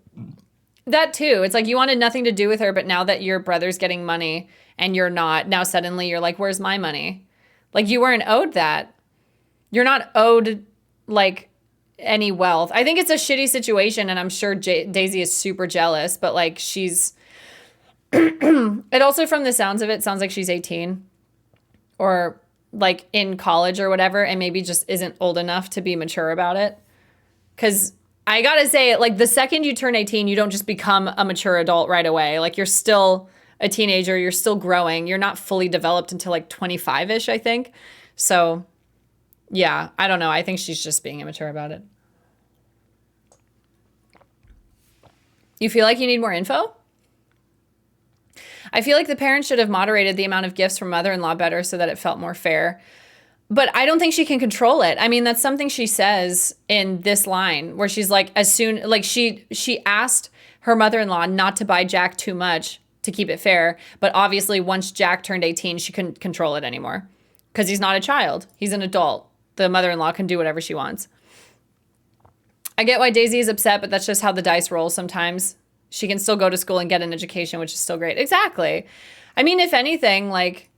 S1: That too. It's like you wanted nothing to do with her, but now that your brother's getting money and you're not, now suddenly you're like, where's my money? Like, you weren't owed that. You're not owed, like, any wealth. I think it's a shitty situation, and I'm sure Daisy is super jealous, but, like, she's... It also, from the sounds of it, sounds like she's 18 or, like, in college or whatever, and maybe just isn't old enough to be mature about it. Because I gotta say, like, the second you turn 18, you don't just become a mature adult right away. Like, you're still a teenager. You're still growing. You're not fully developed until, like, 25-ish, I think. So... yeah, I don't know. I think she's just being immature about it. You feel like you need more info? I feel like the parents should have moderated the amount of gifts from mother-in-law better so that it felt more fair. But I don't think she can control it. I mean, that's something she says in this line where she's like, as soon, like she asked her mother-in-law not to buy Jack too much to keep it fair. But obviously once Jack turned 18, she couldn't control it anymore because he's not a child. He's an adult. The mother-in-law can do whatever she wants. I get why Daisy is upset, but that's just how the dice roll sometimes. She can still go to school and get an education, which is still great. Exactly. I mean, if anything, like,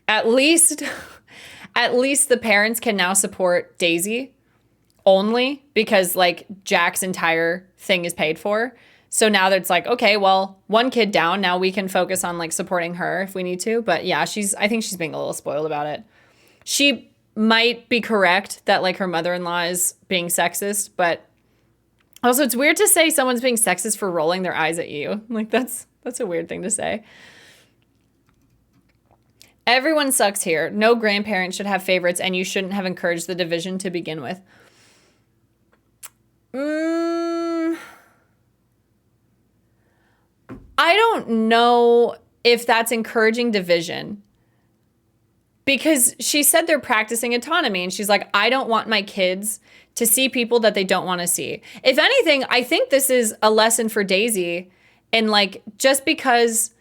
S1: at least the parents can now support Daisy only because, like, Jack's entire thing is paid for. So now that it's like, okay, well, one kid down, now we can focus on, like, supporting her if we need to. But yeah, I think she's being a little spoiled about it. She might be correct that, like, her mother-in-law is being sexist, but also it's weird to say someone's being sexist for rolling their eyes at you. Like, that's a weird thing to say. Everyone sucks here. No grandparent should have favorites, and you shouldn't have encouraged the division to begin with. I don't know if that's encouraging division. Because she said they're practicing autonomy, and she's like, I don't want my kids to see people that they don't want to see. If anything, I think this is a lesson for Daisy. And, like, just because,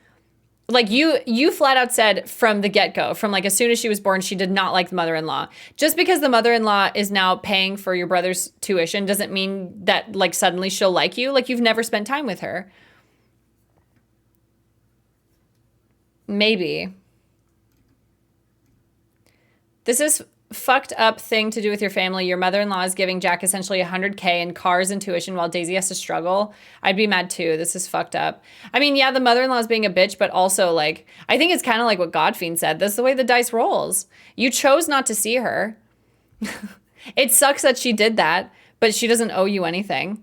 S1: like, you flat out said from the get-go, from, like, as soon as she was born, she did not like the mother-in-law. Just because the mother-in-law is now paying for your brother's tuition doesn't mean that, like, suddenly she'll like you. Like, you've never spent time with her. Maybe. This is fucked up thing to do with your family. Your mother-in-law is giving Jack essentially $100K in cars and tuition while Daisy has to struggle. I'd be mad too. This is fucked up. I mean, yeah, the mother-in-law is being a bitch, but also, like, I think it's kind of like what Godfiend said. That's the way the dice rolls. You chose not to see her. It sucks that she did that, but she doesn't owe you anything.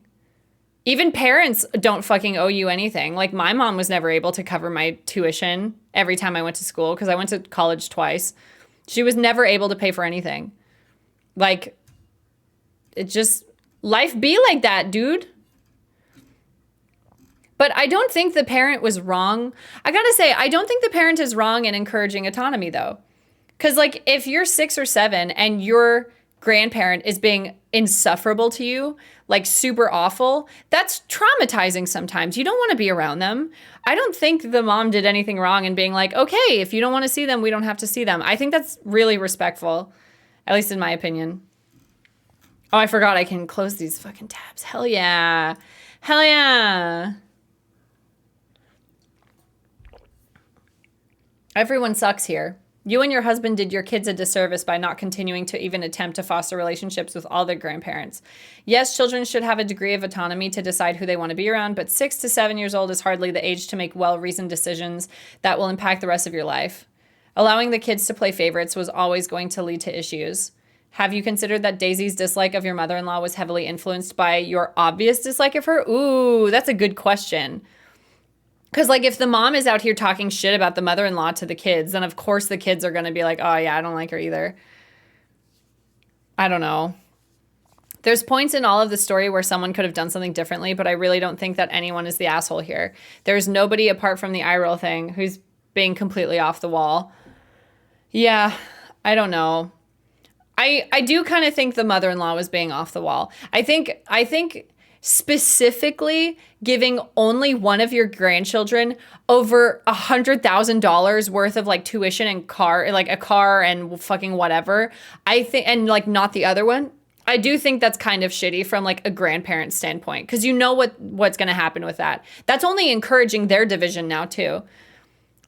S1: Even parents don't fucking owe you anything. Like, my mom was never able to cover my tuition every time I went to school because I went to college twice. She was never able to pay for anything. Like, it just, life be like that, dude. But I don't think the parent was wrong. I gotta say, I don't think the parent is wrong in encouraging autonomy, though. Because, like, if you're 6 or 7 and your grandparent is being insufferable to you, like super awful, that's traumatizing sometimes. You don't want to be around them. I don't think the mom did anything wrong in being like, okay, if you don't want to see them, we don't have to see them. I think that's really respectful, at least in my opinion. Oh, I forgot I can close these fucking tabs. Hell yeah. Hell yeah. Everyone sucks here. You and your husband did your kids a disservice by not continuing to even attempt to foster relationships with all their grandparents. Yes, children should have a degree of autonomy to decide who they want to be around, but 6 to 7 years old is hardly the age to make well-reasoned decisions that will impact the rest of your life. Allowing the kids to play favorites was always going to lead to issues. Have you considered that Daisy's dislike of your mother-in-law was heavily influenced by your obvious dislike of her? Ooh, that's a good question. Because, like, if the mom is out here talking shit about the mother-in-law to the kids, then of course the kids are going to be like, oh, yeah, I don't like her either. I don't know. There's points in all of the story where someone could have done something differently, but I really don't think that anyone is the asshole here. There's nobody apart from the eye roll thing who's being completely off the wall. Yeah, I don't know. I do kind of think the mother-in-law was being off the wall. I think specifically giving only one of your grandchildren over $100,000 worth of like tuition and car, like a car and fucking whatever. I think, and like not the other one. I do think that's kind of shitty from like a grandparent standpoint, because you know what's going to happen with that. That's only encouraging their division now too.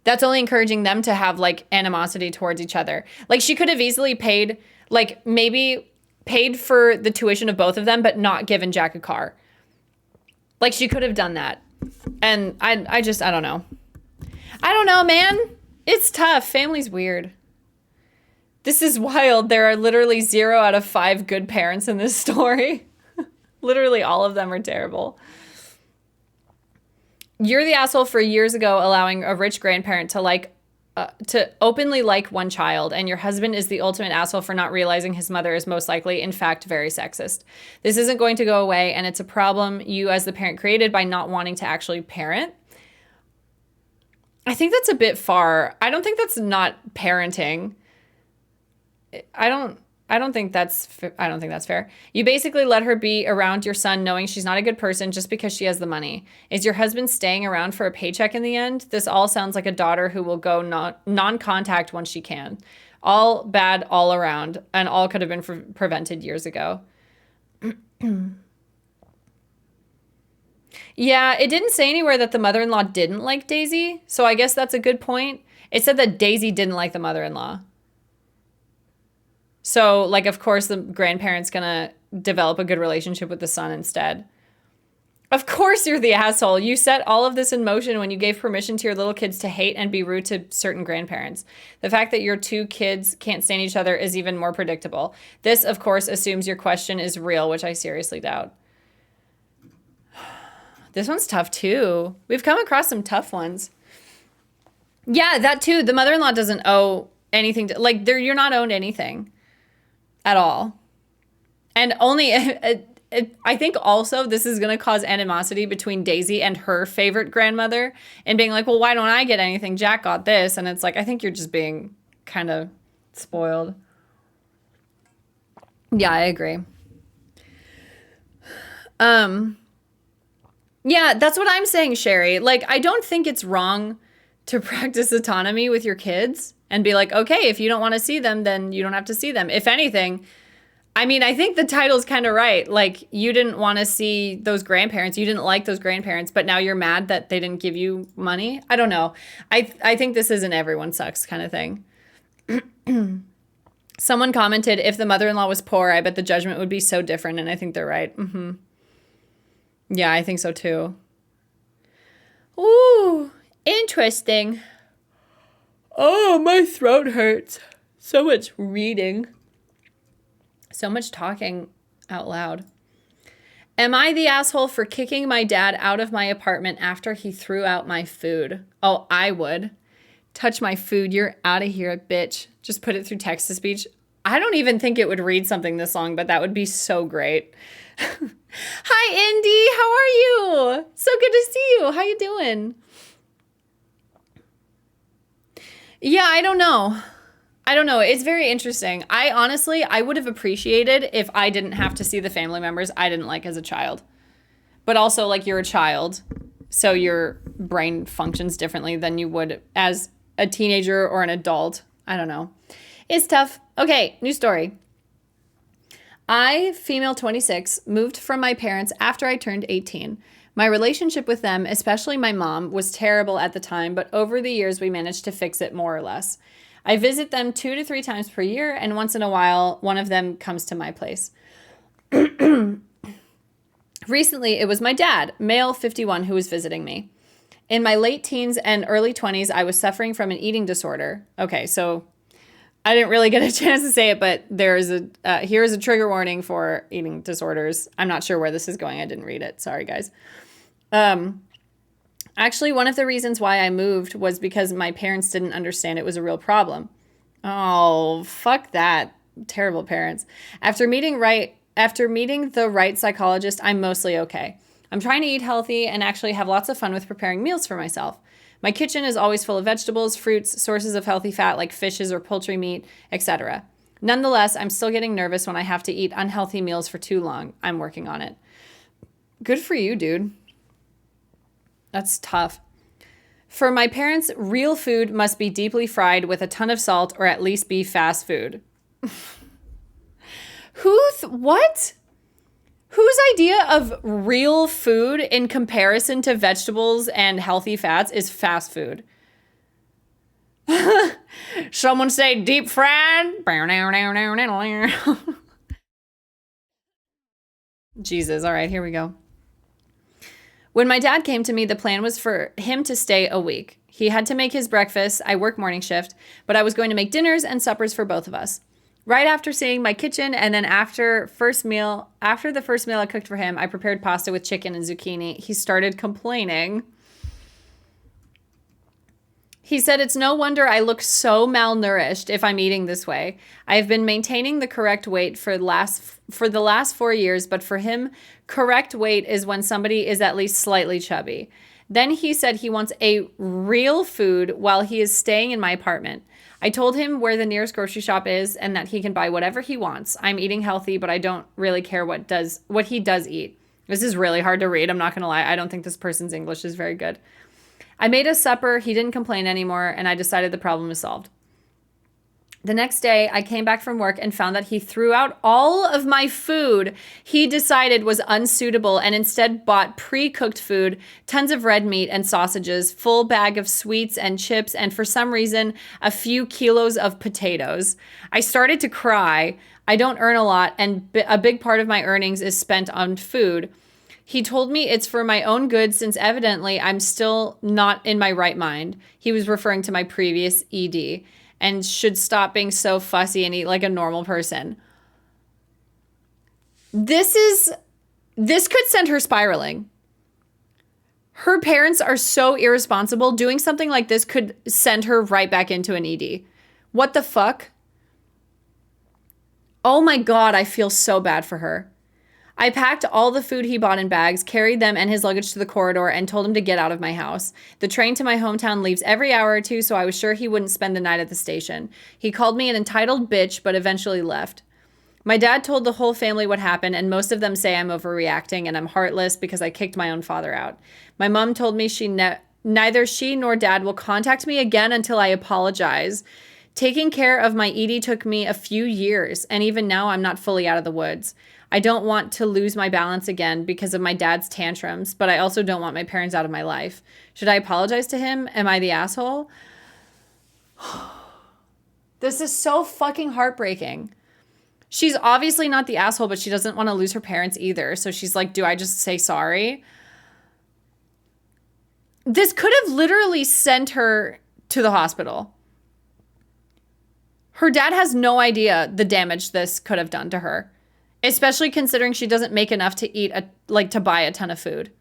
S1: That's only encouraging them to have like animosity towards each other. Like she could have easily paid, like maybe paid for the tuition of both of them, but not given Jack a car. Like she could have done that. And I don't know. I don't know, man. It's tough. Family's weird. This is wild. There are literally 0 out of 5 good parents in this story. Literally all of them are terrible. You're the asshole for years ago allowing a rich grandparent to openly like one child, and your husband is the ultimate asshole for not realizing his mother is most likely, in fact, very sexist. This isn't going to go away, and it's a problem you as the parent created by not wanting to actually parent. I think that's a bit far. I don't think that's not parenting. I don't think that's fair. You basically let her be around your son knowing she's not a good person just because she has the money. Is your husband staying around for a paycheck in the end? This all sounds like a daughter who will go non-contact once she can. All bad all around, and all could have been prevented years ago. Yeah, it didn't say anywhere that the mother-in-law didn't like Daisy, so I guess that's a good point. It said that Daisy didn't like the mother-in-law. So, like, of course, the grandparent's gonna develop a good relationship with the son instead. Of course you're the asshole. You set all of this in motion when you gave permission to your little kids to hate and be rude to certain grandparents. The fact that your 2 kids can't stand each other is even more predictable. This, of course, assumes your question is real, which I seriously doubt. This one's tough, too. We've come across some tough ones. Yeah, that, too. The mother-in-law doesn't owe anything. You're not owed anything. At all. And only, I think also this is going to cause animosity between Daisy and her favorite grandmother and being like, well, why don't I get anything? Jack got this. And it's like, I think you're just being kind of spoiled. Yeah, I agree. Yeah, that's what I'm saying, Sherry. Like, I don't think it's wrong to practice autonomy with your kids and be like, okay, if you don't want to see them, then you don't have to see them. If anything, I mean, I think the title's kind of right. Like, you didn't want to see those grandparents. You didn't like those grandparents, but now you're mad that they didn't give you money. I don't know. I think this is an everyone sucks kind of thing. Someone commented, if the mother-in-law was poor, I bet the judgment would be so different. And I think they're right. Mm-hmm. Yeah, I think so too. Ooh, interesting. Oh, my throat hurts. So much reading. So much talking out loud. Am I the asshole for kicking my dad out of my apartment after he threw out my food? Oh, I would. Touch my food. You're out of here, bitch. Just put it through text-to-speech. I don't even think it would read something this long, but that would be so great. Hi, Indy. How are you? So good to see you. How you doing? Yeah, I don't know. It's very interesting. I would have appreciated if I didn't have to see the family members I didn't like as a child. But also, like, you're a child, so your brain functions differently than you would as a teenager or an adult. I don't know. It's tough. Okay, new story. I, female 26, moved from my parents after I turned 18. My relationship with them, especially my mom, was terrible at the time, but over the years we managed to fix it more or less. I visit them 2 to 3 times per year, and once in a while, one of them comes to my place. Recently, it was my dad, male 51, who was visiting me. In my late teens and early 20s, I was suffering from an eating disorder. Okay, so I didn't really get a chance to say it, but here's a trigger warning for eating disorders. I'm not sure where this is going. I didn't read it. Sorry, guys. Actually, one of the reasons why I moved was because my parents didn't understand it was a real problem. Oh, fuck that. Terrible parents. After meeting the right psychologist, I'm mostly okay. I'm trying to eat healthy and actually have lots of fun with preparing meals for myself. My kitchen is always full of vegetables, fruits, sources of healthy fat like fishes or poultry meat, etc. Nonetheless, I'm still getting nervous when I have to eat unhealthy meals for too long. I'm working on it. Good for you, dude. That's tough. For my parents, real food must be deeply fried with a ton of salt or at least be fast food. What? Whose idea of real food in comparison to vegetables and healthy fats is fast food? Someone say deep fried. Jesus. All right, here we go. When my dad came to me, the plan was for him to stay a week. He had to make his breakfast. I work morning shift, but I was going to make dinners and suppers for both of us. Right after seeing my kitchen and then after the first meal I cooked for him, I prepared pasta with chicken and zucchini. He started complaining. He said, it's no wonder I look so malnourished if I'm eating this way. I have been maintaining the correct weight for the last 4 years, but for him, correct weight is when somebody is at least slightly chubby. Then he said he wants a real food while he is staying in my apartment. I told him where the nearest grocery shop is and that he can buy whatever he wants. I'm eating healthy, but I don't really care what he does eat. This is really hard to read. I'm not going to lie. I don't think this person's English is very good. I made a supper. He didn't complain anymore, and I decided the problem is solved. The next day, I came back from work and found that he threw out all of my food he decided was unsuitable and instead bought pre-cooked food, tons of red meat and sausages, full bag of sweets and chips, and for some reason, a few kilos of potatoes. I started to cry. I don't earn a lot, and a big part of my earnings is spent on food. He told me it's for my own good since evidently I'm still not in my right mind. He was referring to my previous ED. And should stop being so fussy and eat like a normal person. This could send her spiraling. Her parents are so irresponsible. Doing something like this could send her right back into an ED. What the fuck? Oh my God, I feel so bad for her. I packed all the food he bought in bags, carried them and his luggage to the corridor, and told him to get out of my house. The train to my hometown leaves every hour or two, so I was sure he wouldn't spend the night at the station. He called me an entitled bitch, but eventually left. My dad told the whole family what happened, and most of them say I'm overreacting and I'm heartless because I kicked my own father out. My mom told me neither she nor dad will contact me again until I apologize. Taking care of my ED took me a few years, and even now I'm not fully out of the woods. I don't want to lose my balance again because of my dad's tantrums, but I also don't want my parents out of my life. Should I apologize to him? Am I the asshole? This is so fucking heartbreaking. She's obviously not the asshole, but she doesn't want to lose her parents either. So she's like, do I just say sorry? This could have literally sent her to the hospital. Her dad has no idea the damage this could have done to her. Especially considering she doesn't make enough to to buy a ton of food.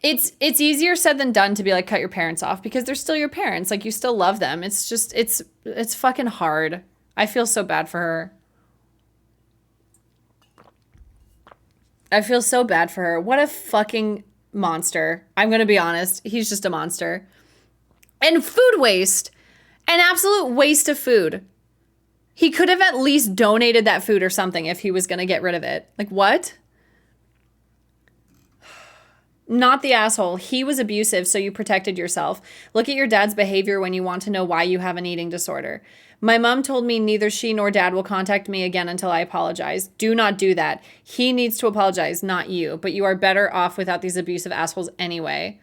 S1: It's easier said than done to be like, cut your parents off because they're still your parents. Like, you still love them. It's just, it's fucking hard. I feel so bad for her. I feel so bad for her. What a fucking monster. I'm going to be honest. He's just a monster. And food waste. An absolute waste of food. He could have at least donated that food or something if he was going to get rid of it. Like, what? Not the asshole. He was abusive, so you protected yourself. Look at your dad's behavior when you want to know why you have an eating disorder. My mom told me neither she nor dad will contact me again until I apologize. Do not do that. He needs to apologize, not you. But you are better off without these abusive assholes anyway.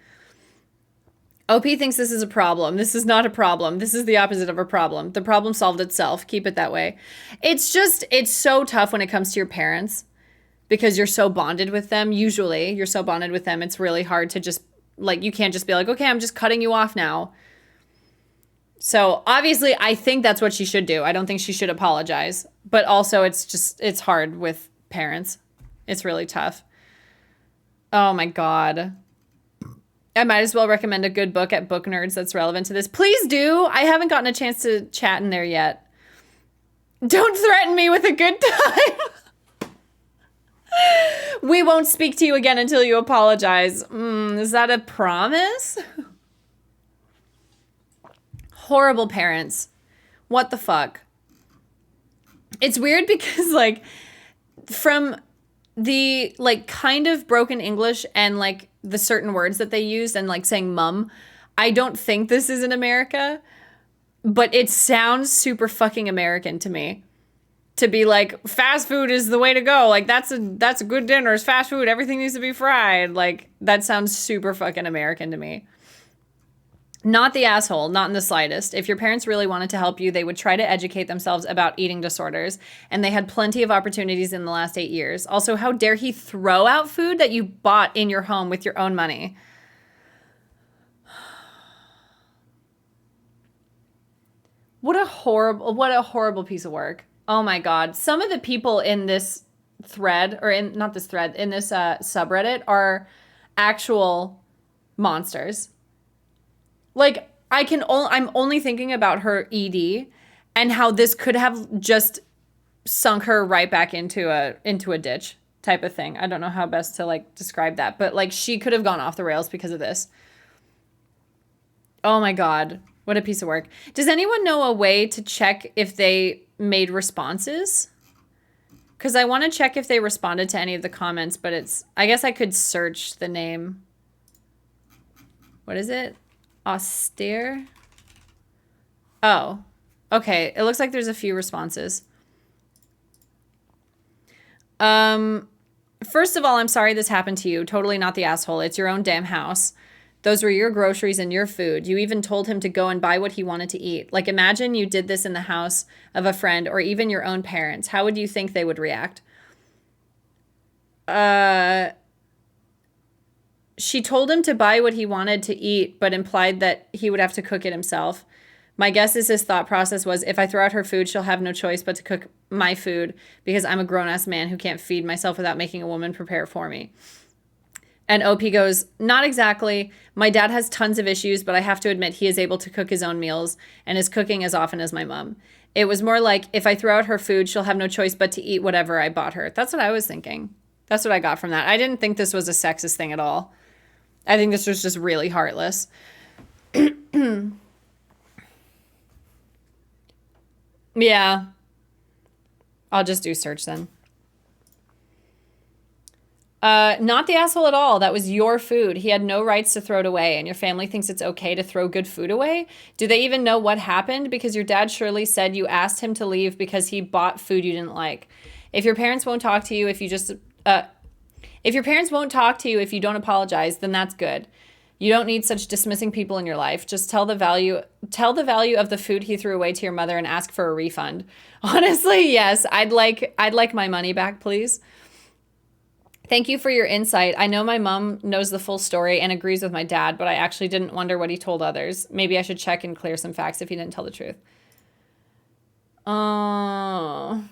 S1: OP thinks this is a problem. This is not a problem. This is the opposite of a problem. The problem solved itself. Keep it that way. It's so tough when it comes to your parents because you're so bonded with them. Usually you're so bonded with them. It's really hard to just like, you can't just be like, okay, I'm just cutting you off now. So obviously I think that's what she should do. I don't think she should apologize, but also it's hard with parents. It's really tough. Oh my God. I might as well recommend a good book at Book Nerds that's relevant to this. Please do. I haven't gotten a chance to chat in there yet. Don't threaten me with a good time. We won't speak to you again until you apologize. Is that a promise? Horrible parents. What the fuck? It's weird because like from the like kind of broken English and like the certain words that they used and like saying mum, I don't think this is in America, but it sounds super fucking American to me. To be like, fast food is the way to go. Like that's a good dinner. It's fast food. Everything needs to be fried. Like that sounds super fucking American to me. Not the asshole, not in the slightest. If your parents really wanted to help you, they would try to educate themselves about eating disorders, and they had plenty of opportunities in the last 8 years. Also, how dare he throw out food that you bought in your home with your own money? What a horrible piece of work. Oh my God. Some of the people in this thread, or in not this thread, in this subreddit are actual monsters. Like I'm only thinking about her ED and how this could have just sunk her right back into a ditch type of thing. I don't know how best to like describe that, but like she could have gone off the rails because of this. Oh my God. What a piece of work. Does anyone know a way to check if they made responses? Because I want to check if they responded to any of the comments, but I guess I could search the name. What is it? Austere? Oh, okay. It looks like there's a few responses. First of all, I'm sorry this happened to you. Totally not the asshole. It's your own damn house. Those were your groceries and your food. You even told him to go and buy what he wanted to eat. Like, imagine you did this in the house of a friend or even your own parents. How would you think they would react? She told him to buy what he wanted to eat, but implied that he would have to cook it himself. My guess is his thought process was, if I throw out her food, she'll have no choice but to cook my food because I'm a grown-ass man who can't feed myself without making a woman prepare it for me. And OP goes, not exactly. My dad has tons of issues, but I have to admit he is able to cook his own meals and is cooking as often as my mom. It was more like, if I throw out her food, she'll have no choice but to eat whatever I bought her. That's what I was thinking. That's what I got from that. I didn't think this was a sexist thing at all. I think this was just really heartless. Yeah. I'll just do search then. Not the asshole at all. That was your food. He had no rights to throw it away, and your family thinks it's okay to throw good food away? Do they even know what happened? Because your dad surely said you asked him to leave because he bought food you didn't like. If your parents won't talk to you if you don't apologize, then that's good. You don't need such dismissing people in your life. Just tell the value of the food he threw away to your mother and ask for a refund. Honestly, yes. I'd like my money back, please. Thank you for your insight. I know my mom knows the full story and agrees with my dad, but I actually didn't wonder what he told others. Maybe I should check and clear some facts if he didn't tell the truth. Oh,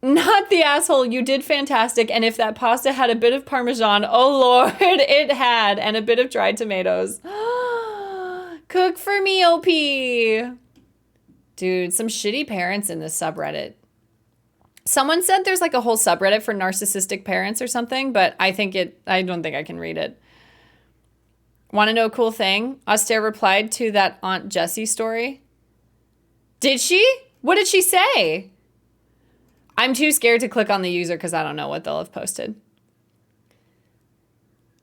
S1: not the asshole. You did fantastic. And if that pasta had a bit of Parmesan, oh Lord, it had, and a bit of dried tomatoes. Cook for me, OP. Dude, some shitty parents in this subreddit. Someone said there's like a whole subreddit for narcissistic parents or something, but I don't think I can read it. Want to know a cool thing? Austere replied to that Aunt Jessie story. Did she? What did she say? I'm too scared to click on the user because I don't know what they'll have posted.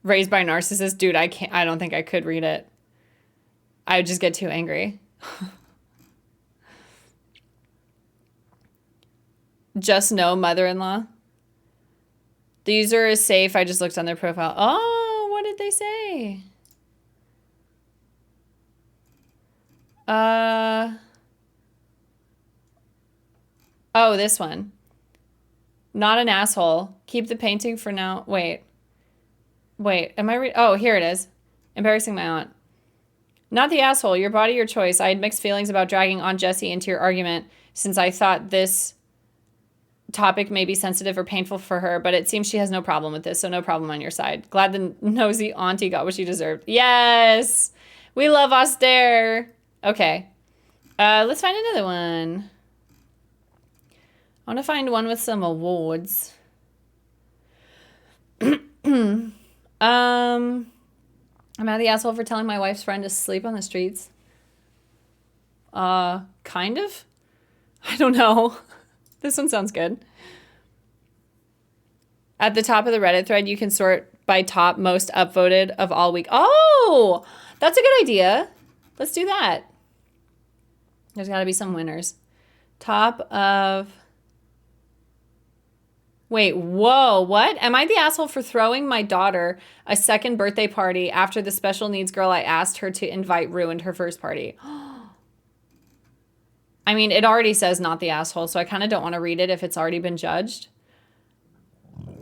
S1: Raised by a narcissist. Dude, I don't think I could read it. I would just get too angry. Just no mother-in-law. The user is safe. I just looked on their profile. Oh, what did they say? Oh, this one. Not an asshole. Keep the painting for now. Wait, am I oh, here it is. Embarrassing my aunt. Not the asshole. Your body, your choice. I had mixed feelings about dragging Aunt Jessie into your argument since I thought this topic may be sensitive or painful for her, but it seems she has no problem with this, so no problem on your side. Glad the nosy auntie got what she deserved. Yes! We love austere. Okay. Let's find another one. I want to find one with some awards. Am I the asshole for telling my wife's friend to sleep on the streets? Kind of? I don't know. This one sounds good. At the top of the Reddit thread, you can sort by top most upvoted of all week. Oh, that's a good idea. Let's do that. There's got to be some winners. Top of... Wait, whoa, what? Am I the asshole for throwing my daughter a second birthday party after the special needs girl I asked her to invite ruined her first party? I mean, it already says not the asshole, so I kind of don't want to read it if it's already been judged.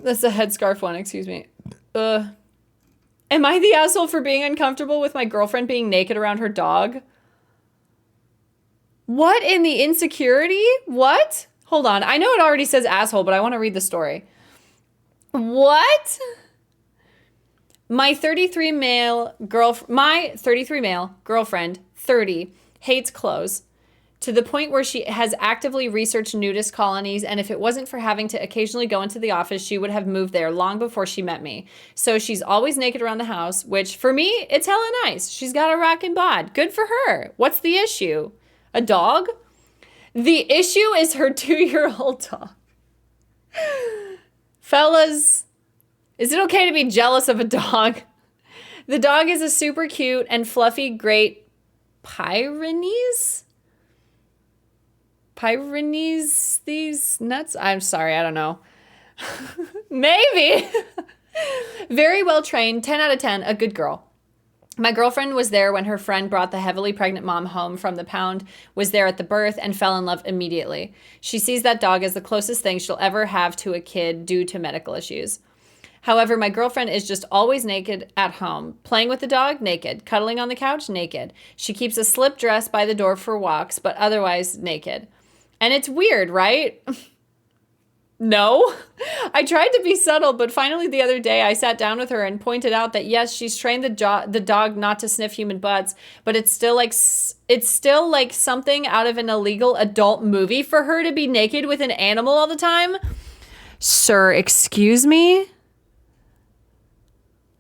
S1: That's a headscarf one, excuse me. Am I the asshole for being uncomfortable with my girlfriend being naked around her dog? What in the insecurity? What? Hold on. I know it already says asshole, but I want to read the story. What? My 33 male girlfriend, 30, hates clothes to the point where she has actively researched nudist colonies, and if it wasn't for having to occasionally go into the office, she would have moved there long before she met me. So she's always naked around the house, which for me, it's hella nice. She's got a rockin' bod. Good for her. What's the issue? A dog? The issue is her 2-year-old dog. Fellas, is it okay to be jealous of a dog? The dog is a super cute and fluffy Great Pyrenees? Pyrenees, these nuts? I'm sorry, I don't know. Maybe. Very well trained, 10 out of 10, a good girl. My girlfriend was there when her friend brought the heavily pregnant mom home from the pound, was there at the birth, and fell in love immediately. She sees that dog as the closest thing she'll ever have to a kid due to medical issues. However, my girlfriend is just always naked at home. Playing with the dog, naked. Cuddling on the couch, naked. She keeps a slip dress by the door for walks, but otherwise naked. And it's weird, right? No. I tried to be subtle, but finally the other day I sat down with her and pointed out that yes, she's trained the dog not to sniff human butts, but it's still like something out of an illegal adult movie for her to be naked with an animal all the time. Sir, excuse me?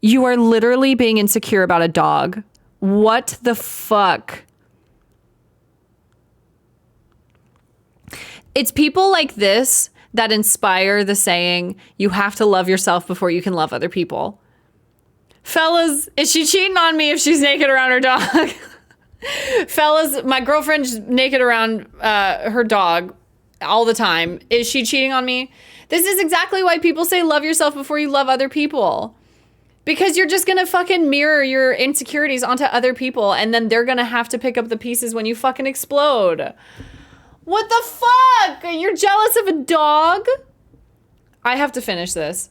S1: You are literally being insecure about a dog. What the fuck? It's people like this that inspire the saying, you have to love yourself before you can love other people. Fellas, is she cheating on me if she's naked around her dog? Fellas, my girlfriend's naked around her dog all the time. Is she cheating on me? This is exactly why people say love yourself before you love other people. Because you're just gonna fucking mirror your insecurities onto other people, and then they're gonna have to pick up the pieces when you fucking explode. What the fuck? You're jealous of a dog? I have to finish this.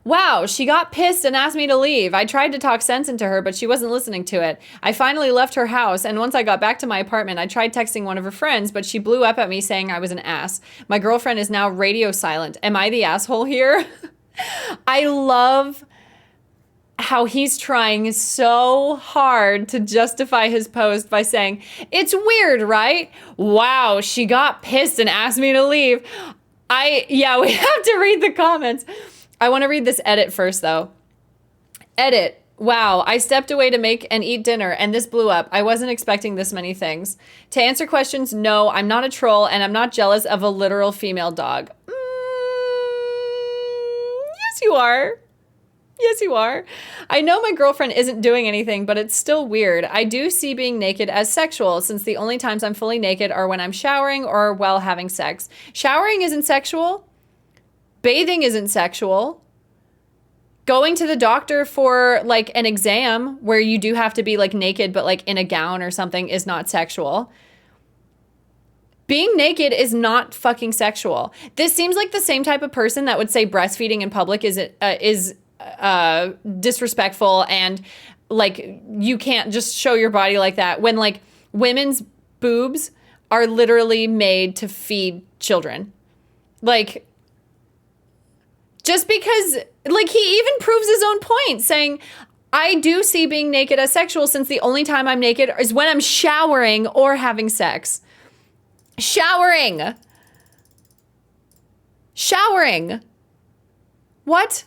S1: Wow, she got pissed and asked me to leave. I tried to talk sense into her, but she wasn't listening to it. I finally left her house, and once I got back to my apartment, I tried texting one of her friends, but she blew up at me saying I was an ass. My girlfriend is now radio silent. Am I the asshole here? I love how he's trying so hard to justify his post by saying, it's weird, right? Wow, she got pissed and asked me to leave. Yeah, we have to read the comments. I want to read this edit first, though. Edit. Wow, I stepped away to make and eat dinner, and this blew up. I wasn't expecting this many things. To answer questions, no, I'm not a troll, and I'm not jealous of a literal female dog. Yes, you are. Yes, you are. I know my girlfriend isn't doing anything, but it's still weird. I do see being naked as sexual, since the only times I'm fully naked are when I'm showering or while having sex. Showering isn't sexual. Bathing isn't sexual. Going to the doctor for like an exam where you do have to be like naked but like in a gown or something is not sexual. Being naked is not fucking sexual. This seems like the same type of person that would say breastfeeding in public is disrespectful and like you can't just show your body like that when like women's boobs are literally made to feed children. Like, just because, like, he even proves his own point saying, I do see being naked as sexual since the only time I'm naked is when I'm showering or having sex. Showering. What?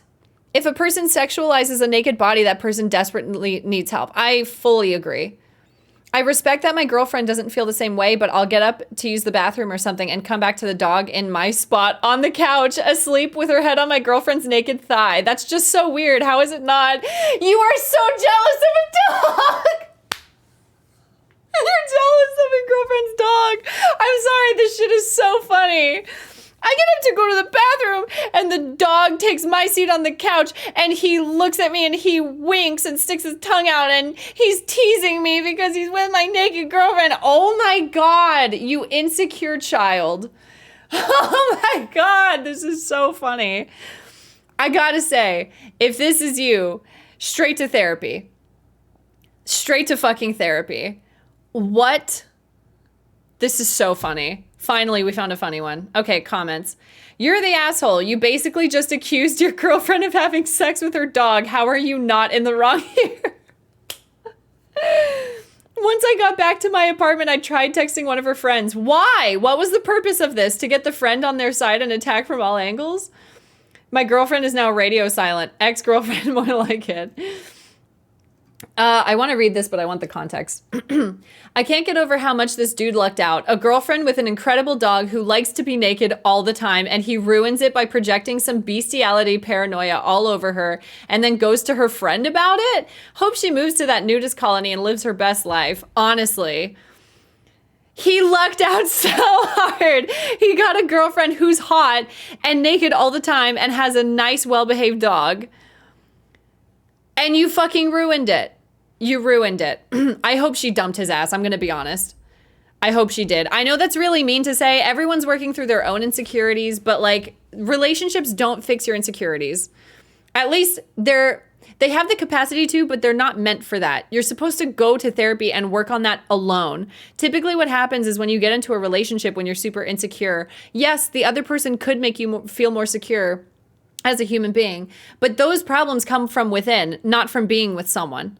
S1: If a person sexualizes a naked body, that person desperately needs help. I fully agree. I respect that my girlfriend doesn't feel the same way, but I'll get up to use the bathroom or something and come back to the dog in my spot on the couch, asleep with her head on my girlfriend's naked thigh. That's just so weird. How is it not? You are so jealous of a dog. You're jealous of your girlfriend's dog. I'm sorry, this shit is so funny. I get up to go to the bathroom and the dog takes my seat on the couch and he looks at me and he winks and sticks his tongue out and he's teasing me because he's with my naked girlfriend. Oh my God, you insecure child. Oh my God, this is so funny. I gotta say, if this is you, straight to therapy. Straight to fucking therapy. What? This is so funny. Finally, we found a funny one. Okay, comments. You're the asshole. You basically just accused your girlfriend of having sex with her dog. How are you not in the wrong here? Once I got back to my apartment, I tried texting one of her friends. Why? What was the purpose of this? To get the friend on their side and attack from all angles? My girlfriend is now radio silent. Ex-girlfriend, more like it. I want to read this, but I want the context. I can't get over how much this dude lucked out. A girlfriend with an incredible dog who likes to be naked all the time, and he ruins it by projecting some bestiality paranoia all over her, and then goes to her friend about it? Hope she moves to that nudist colony and lives her best life. Honestly. He lucked out so hard. He got a girlfriend who's hot and naked all the time and has a nice, well-behaved dog. And you fucking ruined it. You ruined it. I hope she dumped his ass. I'm going to be honest. I hope she did. I know that's really mean to say. Everyone's working through their own insecurities, but like relationships don't fix your insecurities. At least they have the capacity to, but they're not meant for that. You're supposed to go to therapy and work on that alone. Typically what happens is when you get into a relationship when you're super insecure, yes, the other person could make you feel more secure as a human being, but those problems come from within, not from being with someone.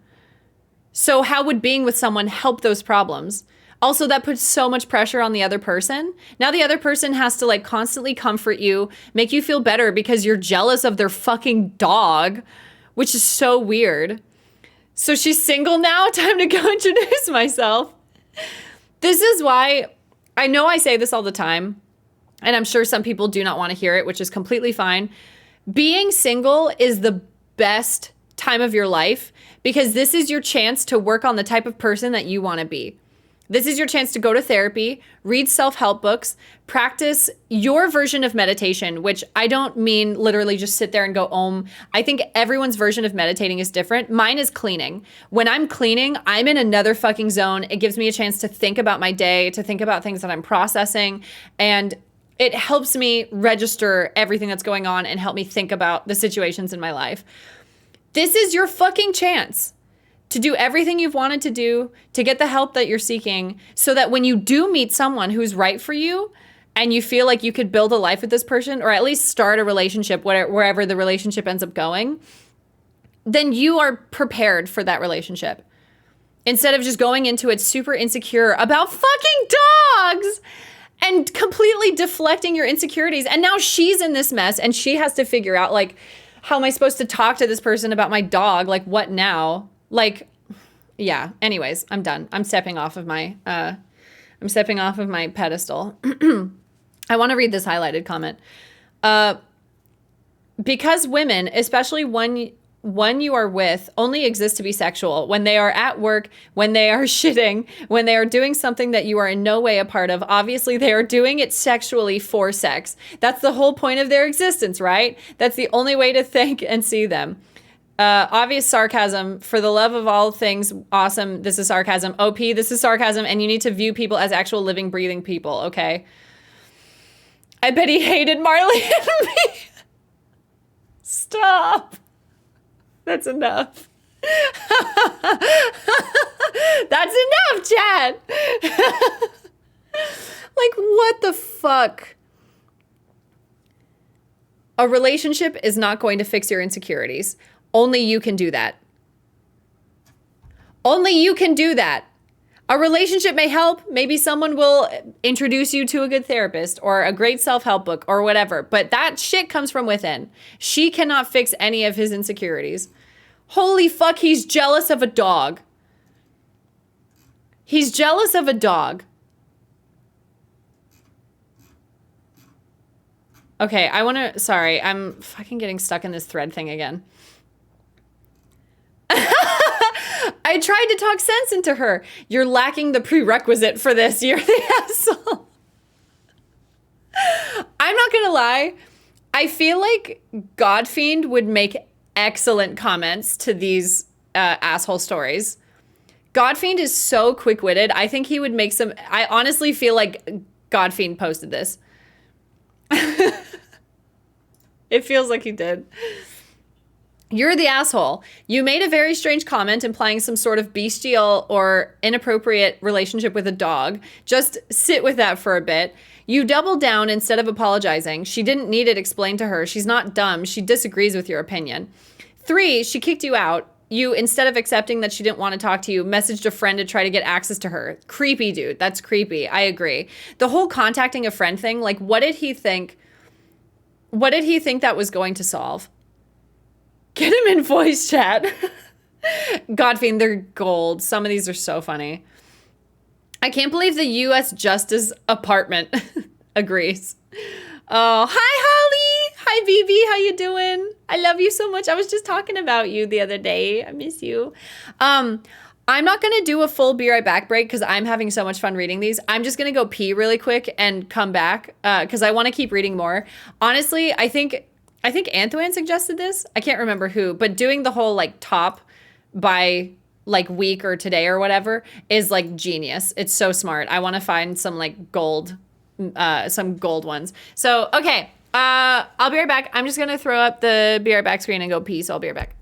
S1: So how would being with someone help those problems? Also, that puts so much pressure on the other person. Now the other person has to like constantly comfort you, make you feel better because you're jealous of their fucking dog, which is so weird. So she's single now? Time to go introduce myself. This is why, I know I say this all the time, and I'm sure some people do not want to hear it, which is completely fine. Being single is the best time of your life because this is your chance to work on the type of person that you want to be. This is your chance to go to therapy, read self-help books, practice your version of meditation, which I don't mean literally just sit there and go om. I think everyone's version of meditating is different. Mine is cleaning. When I'm cleaning, I'm in another fucking zone. It gives me a chance to think about my day, to think about things that I'm processing, and it helps me register everything that's going on and help me think about the situations in my life. This is your fucking chance to do everything you've wanted to do, to get the help that you're seeking, so that when you do meet someone who's right for you and you feel like you could build a life with this person, or at least start a relationship, wherever the relationship ends up going, then you are prepared for that relationship. Instead of just going into it super insecure about fucking dogs and completely deflecting your insecurities. And now she's in this mess and she has to figure out, like, how am I supposed to talk to this person about my dog? Like, what now? Like, yeah. Anyways, I'm done. I'm stepping off of my pedestal. I want to read this highlighted comment. Because women, especially one you are with only exist to be sexual. When they are at work, when they are shitting, when they are doing something that you are in no way a part of, obviously they are doing it sexually for sex. That's the whole point of their existence, right? That's the only way to think and see them. Obvious sarcasm. For the love of all things awesome, this is sarcasm. OP, this is sarcasm, and you need to view people as actual living, breathing people, okay? I bet he hated Marley and me. Stop. That's enough. That's enough, Chad. Like, what the fuck? A relationship is not going to fix your insecurities. Only you can do that. Only you can do that. A relationship may help. Maybe someone will introduce you to a good therapist or a great self-help book or whatever. But that shit comes from within. She cannot fix any of his insecurities. Holy fuck, he's jealous of a dog. He's jealous of a dog. Okay, sorry, I'm fucking getting stuck in this thread thing again. I tried to talk sense into her. You're lacking the prerequisite for this. You're the asshole. I'm not gonna lie. I feel like Godfiend would make excellent comments to these asshole stories. Godfiend is so quick-witted. I think he would make some... I honestly feel like Godfiend posted this. It feels like he did. You're the asshole. You made a very strange comment implying some sort of bestial or inappropriate relationship with a dog. Just sit with that for a bit. You doubled down instead of apologizing. She didn't need it explained to her. She's not dumb. She disagrees with your opinion. 3, she kicked you out. You, instead of accepting that she didn't want to talk to you, messaged a friend to try to get access to her. Creepy, dude. That's creepy. I agree. The whole contacting a friend thing, like, what did he think? What did he think that was going to solve? Get him in voice chat. Godfiend, they're gold. Some of these are so funny. I can't believe the U.S. Justice Department agrees. Oh, hi, Holly. Hi, BB. How you doing? I love you so much. I was just talking about you the other day. I miss you. I'm not going to do a full Be Right Back break because I'm having so much fun reading these. I'm just going to go pee really quick and come back because I want to keep reading more. Honestly, I think Antoine suggested this. I can't remember who, but doing the whole like top by like week or today or whatever is like genius. It's so smart. I want to find some like gold ones. So, okay. I'll be right back. I'm just going to throw up the Be Right Back screen and go pee. So I'll be right back.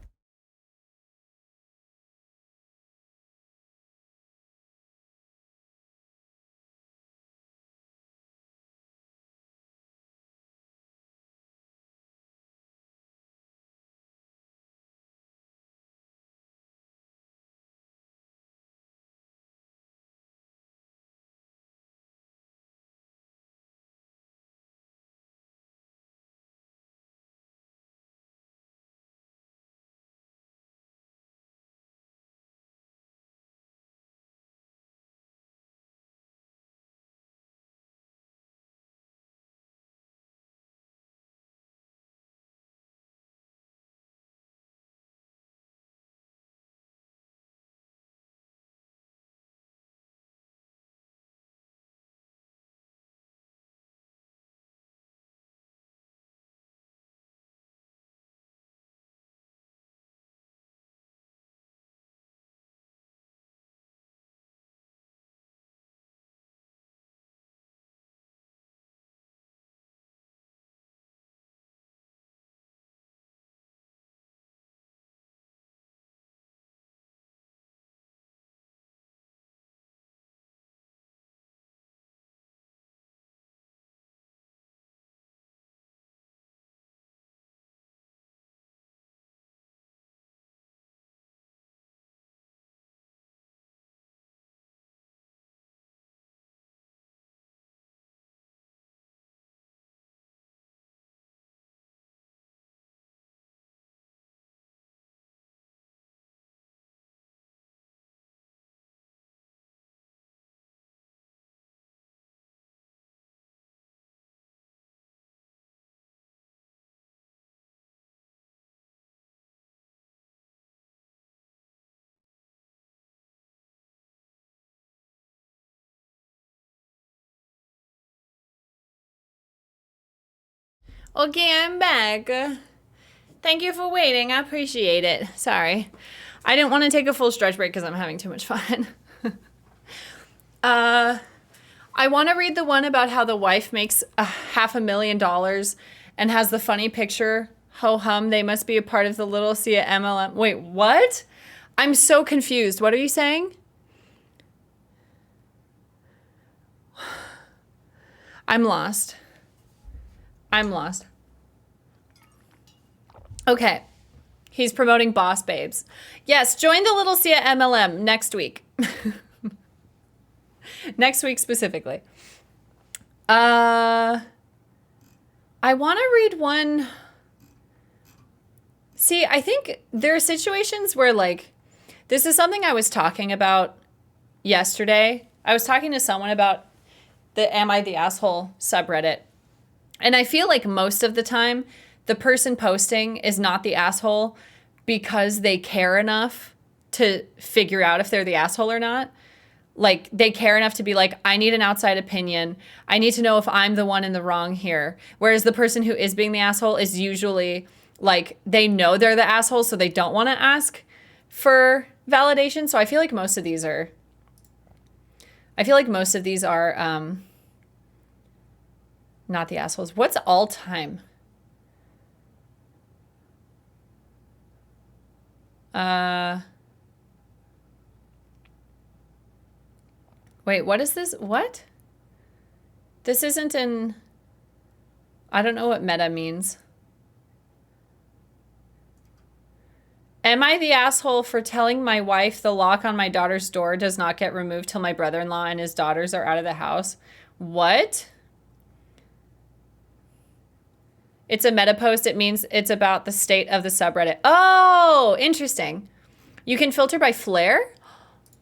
S1: Okay, I'm back. Thank you for waiting. I appreciate it. Sorry. I didn't want to take a full stretch break because I'm having too much fun. I want to read the one about how the wife makes $500,000 and has the funny picture. Ho hum, they must be a part of the littlesiha MLM. Wait, what? I'm so confused. What are you saying? I'm lost. Okay. He's promoting Boss Babes. Yes, join the littlesiha MLM next week. Next week specifically. I want to read one. See, I think there are situations where, like, this is something I was talking about yesterday. I was talking to someone about the Am I the Asshole subreddit. And I feel like most of the time, the person posting is not the asshole because they care enough to figure out if they're the asshole or not. Like, they care enough to be like, I need an outside opinion. I need to know if I'm the one in the wrong here. Whereas the person who is being the asshole is usually, like, they know they're the asshole, so they don't want to ask for validation. So I feel like most of these are... not the assholes. What's all time? Wait, what is this? What? This isn't in... I don't know what meta means. Am I the asshole for telling my wife the lock on my daughter's door does not get removed till my brother-in-law and his daughters are out of the house? What? It's a meta post. It means it's about the state of the subreddit. Oh, interesting. You can filter by flair?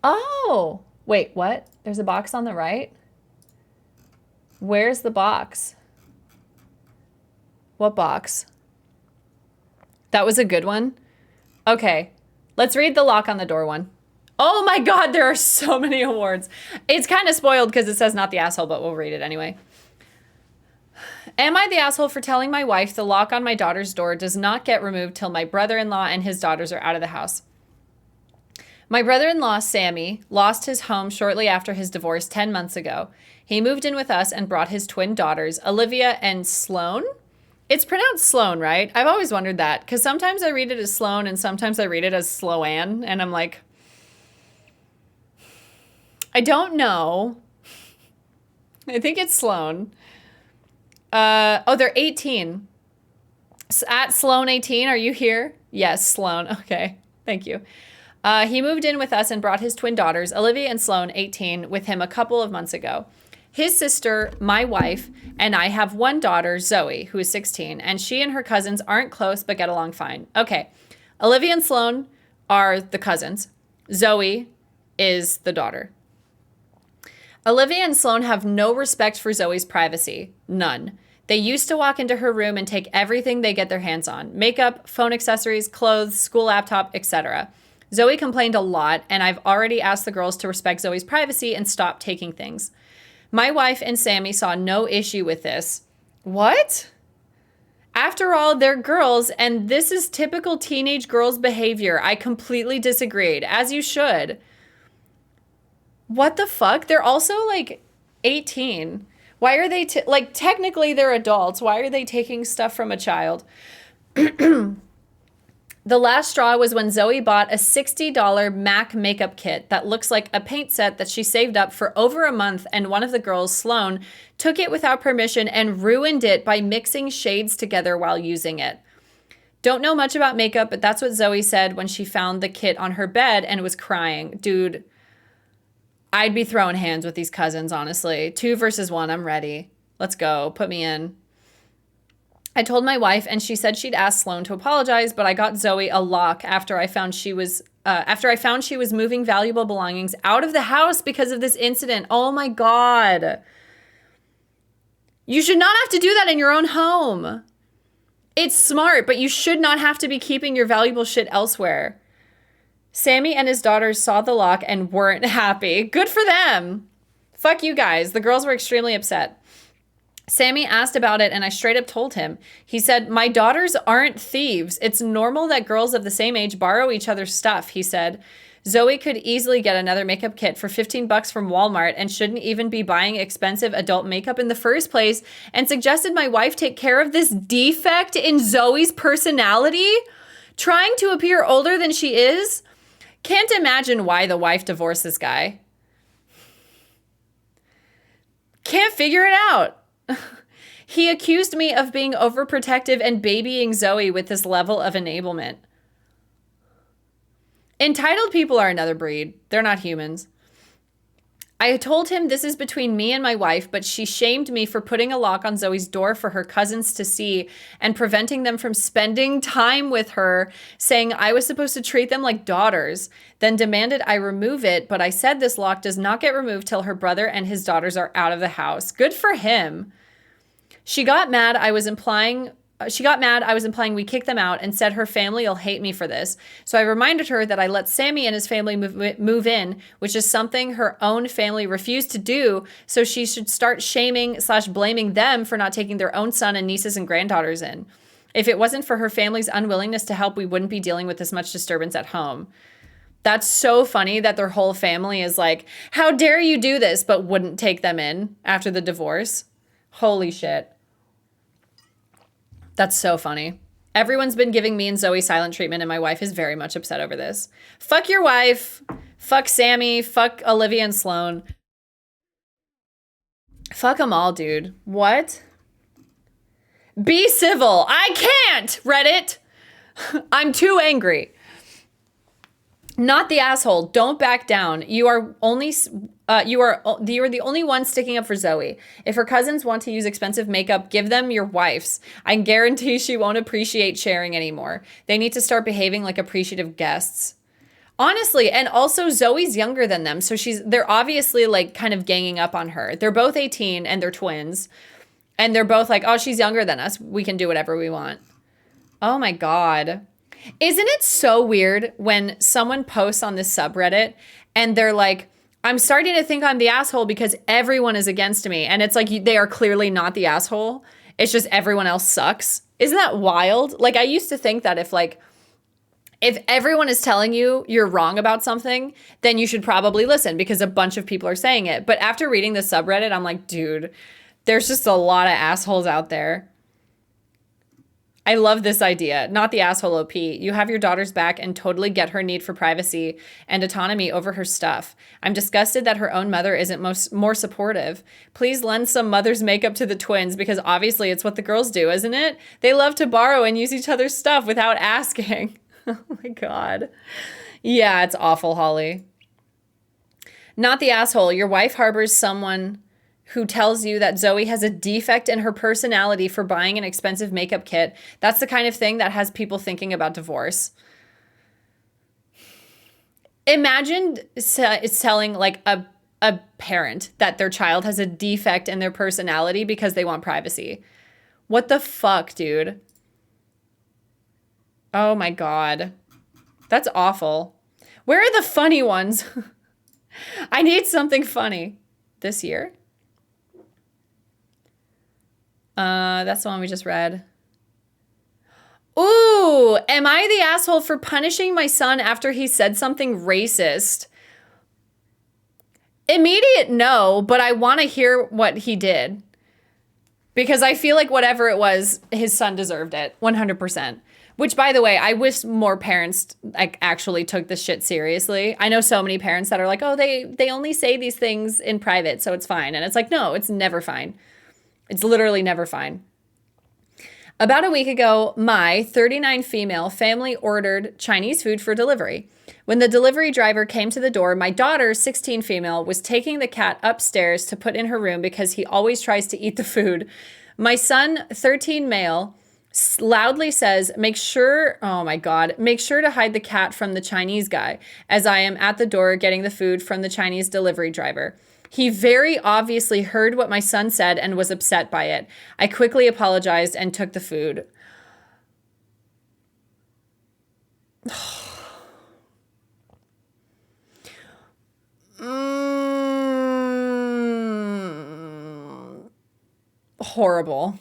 S1: Oh, wait, what? There's a box on the right? Where's the box? What box? That was a good one. Okay, let's read the lock on the door one. Oh my God, there are so many awards. It's kind of spoiled because it says not the asshole, but we'll read it anyway. Am I the asshole for telling my wife the lock on my daughter's door does not get removed till my brother-in-law and his daughters are out of the house? My brother-in-law, Sammy, lost his home shortly after his divorce 10 months ago. He moved in with us and brought his twin daughters, Olivia and Sloane. It's pronounced Sloane, right? I've always wondered that because sometimes I read it as Sloane and sometimes I read it as Sloan, and I'm like, I don't know. I think it's Sloane. Oh, they're 18. At Sloan 18, are you here? Yes, Sloan. Okay, thank you. He moved in with us and brought his twin daughters, Olivia and Sloan, 18, with him a couple of months ago. His sister, my wife, and I have one daughter, Zoe, who is 16, and she and her cousins aren't close but get along fine. Okay, Olivia and Sloan are the cousins. Zoe is the daughter. Olivia and Sloan have no respect for Zoe's privacy. None. They used to walk into her room and take everything they get their hands on. Makeup, phone accessories, clothes, school laptop, etc. Zoe complained a lot, and I've already asked the girls to respect Zoe's privacy and stop taking things. My wife and Sammy saw no issue with this. What? After all, they're girls, and this is typical teenage girls' behavior. I completely disagreed, as you should. What the fuck? They're also, like, 18. Why are they, like, technically they're adults. Why are they taking stuff from a child? The last straw was when Zoe bought a $60 MAC makeup kit that looks like a paint set that she saved up for over a month, and one of the girls, Sloane, took it without permission and ruined it by mixing shades together while using it. Don't know much about makeup, but that's what Zoe said when she found the kit on her bed and was crying. Dude, I'd be throwing hands with these cousins, honestly. 2 versus 1, I'm ready. Let's go. Put me in. I told my wife, and she said she'd ask Sloane to apologize, but I got Zoe a lock after I found she was moving valuable belongings out of the house because of this incident. Oh my God. You should not have to do that in your own home. It's smart, but you should not have to be keeping your valuable shit elsewhere. Sammy and his daughters saw the lock and weren't happy. Good for them. Fuck you guys. The girls were extremely upset. Sammy asked about it and I straight up told him. He said, my daughters aren't thieves. It's normal that girls of the same age borrow each other's stuff, he said. Zoe could easily get another makeup kit for $15 from Walmart and shouldn't even be buying expensive adult makeup in the first place, and suggested my wife take care of this defect in Zoe's personality, trying to appear older than she is. Can't imagine why the wife divorced this guy. Can't figure it out. He accused me of being overprotective and babying Zoe with this level of enablement. Entitled people are another breed. They're not humans. I told him this is between me and my wife, but she shamed me for putting a lock on Zoe's door for her cousins to see and preventing them from spending time with her, saying I was supposed to treat them like daughters, then demanded I remove it, but I said this lock does not get removed till her brother and his daughters are out of the house. Good for him. She got mad I was implying we kicked them out and said her family will hate me for this. So I reminded her that I let Sammy and his family move in, which is something her own family refused to do. So she should start shaming/blaming them for not taking their own son and nieces and granddaughters in. If it wasn't for her family's unwillingness to help, we wouldn't be dealing with this much disturbance at home. That's so funny that their whole family is like, how dare you do this, but wouldn't take them in after the divorce. Holy shit. That's so funny. Everyone's been giving me and Zoe silent treatment, and my wife is very much upset over this. Fuck your wife. Fuck Sammy. Fuck Olivia and Sloan. Fuck them all, dude. What? Be civil. I can't, Reddit. I'm too angry. Not the asshole. Don't back down. You are the only one sticking up for Zoe. If her cousins want to use expensive makeup, give them your wife's. I guarantee she won't appreciate sharing anymore. They need to start behaving like appreciative guests. Honestly, and also Zoe's younger than them, so they're obviously like kind of ganging up on her. They're both 18 and they're twins. And they're both like, oh, she's younger than us. We can do whatever we want. Oh my God. Isn't it so weird when someone posts on this subreddit and they're like, I'm starting to think I'm the asshole because everyone is against me. And it's like, they are clearly not the asshole. It's just everyone else sucks. Isn't that wild? Like, I used to think that if everyone is telling you you're wrong about something, then you should probably listen because a bunch of people are saying it. But after reading the subreddit, I'm like, dude, there's just a lot of assholes out there. I love this idea. Not the asshole OP. You have your daughter's back and totally get her need for privacy and autonomy over her stuff. I'm disgusted that her own mother isn't more supportive. Please lend some mother's makeup to the twins because obviously it's what the girls do, isn't it? They love to borrow and use each other's stuff without asking. Oh my God. Yeah, it's awful, Holly. Not the asshole. Your wife harbors someone who tells you that Zoe has a defect in her personality for buying an expensive makeup kit. That's the kind of thing that has people thinking about divorce. Imagine it's telling like a parent that their child has a defect in their personality because they want privacy. What the fuck, dude? Oh my God. That's awful. Where are the funny ones? I need something funny this year. That's the one we just read. Ooh, am I the asshole for punishing my son after he said something racist? Immediate no, but I want to hear what he did. Because I feel like whatever it was, his son deserved it, 100%. Which, by the way, I wish more parents like actually took this shit seriously. I know so many parents that are like, oh, they only say these things in private, so it's fine. And it's like, no, it's never fine. It's literally never fine. About a week ago, my 39 female family ordered Chinese food for delivery. When the delivery driver came to the door, my daughter, 16 female, was taking the cat upstairs to put in her room because he always tries to eat the food. My son, 13 male, loudly says, make sure to hide the cat from the Chinese guy, as I am at the door getting the food from the Chinese delivery driver. He very obviously heard what my son said and was upset by it. I quickly apologized and took the food. horrible.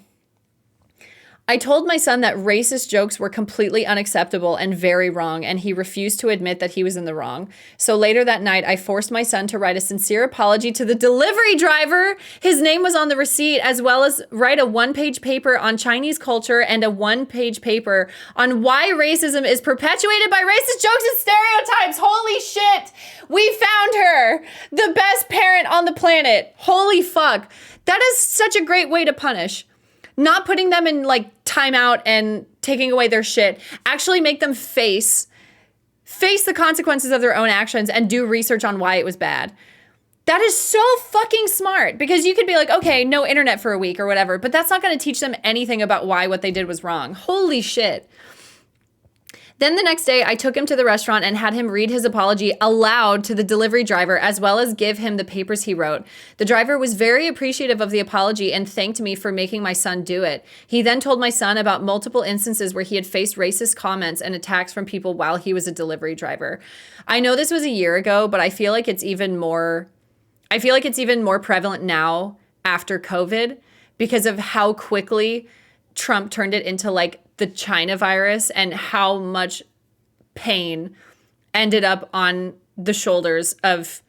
S1: I told my son that racist jokes were completely unacceptable and very wrong, and he refused to admit that he was in the wrong. So later that night, I forced my son to write a sincere apology to the delivery driver. His name was on the receipt, as well as write a one-page paper on Chinese culture and a one-page paper on why racism is perpetuated by racist jokes and stereotypes. Holy shit! We found her! The best parent on the planet. Holy fuck. That is such a great way to punish. Not putting them in like timeout and taking away their shit. Actually make them face the consequences of their own actions and do research on why it was bad. That is so fucking smart, because you could be like, okay, no internet for a week or whatever, but that's not going to teach them anything about why what they did was wrong. Holy shit. Then the next day, I took him to the restaurant and had him read his apology aloud to the delivery driver, as well as give him the papers he wrote. The driver was very appreciative of the apology and thanked me for making my son do it. He then told my son about multiple instances where he had faced racist comments and attacks from people while he was a delivery driver. I know this was a year ago, but I feel like it's even more prevalent now after COVID because of how quickly Trump turned it into like the China virus and how much pain ended up on the shoulders of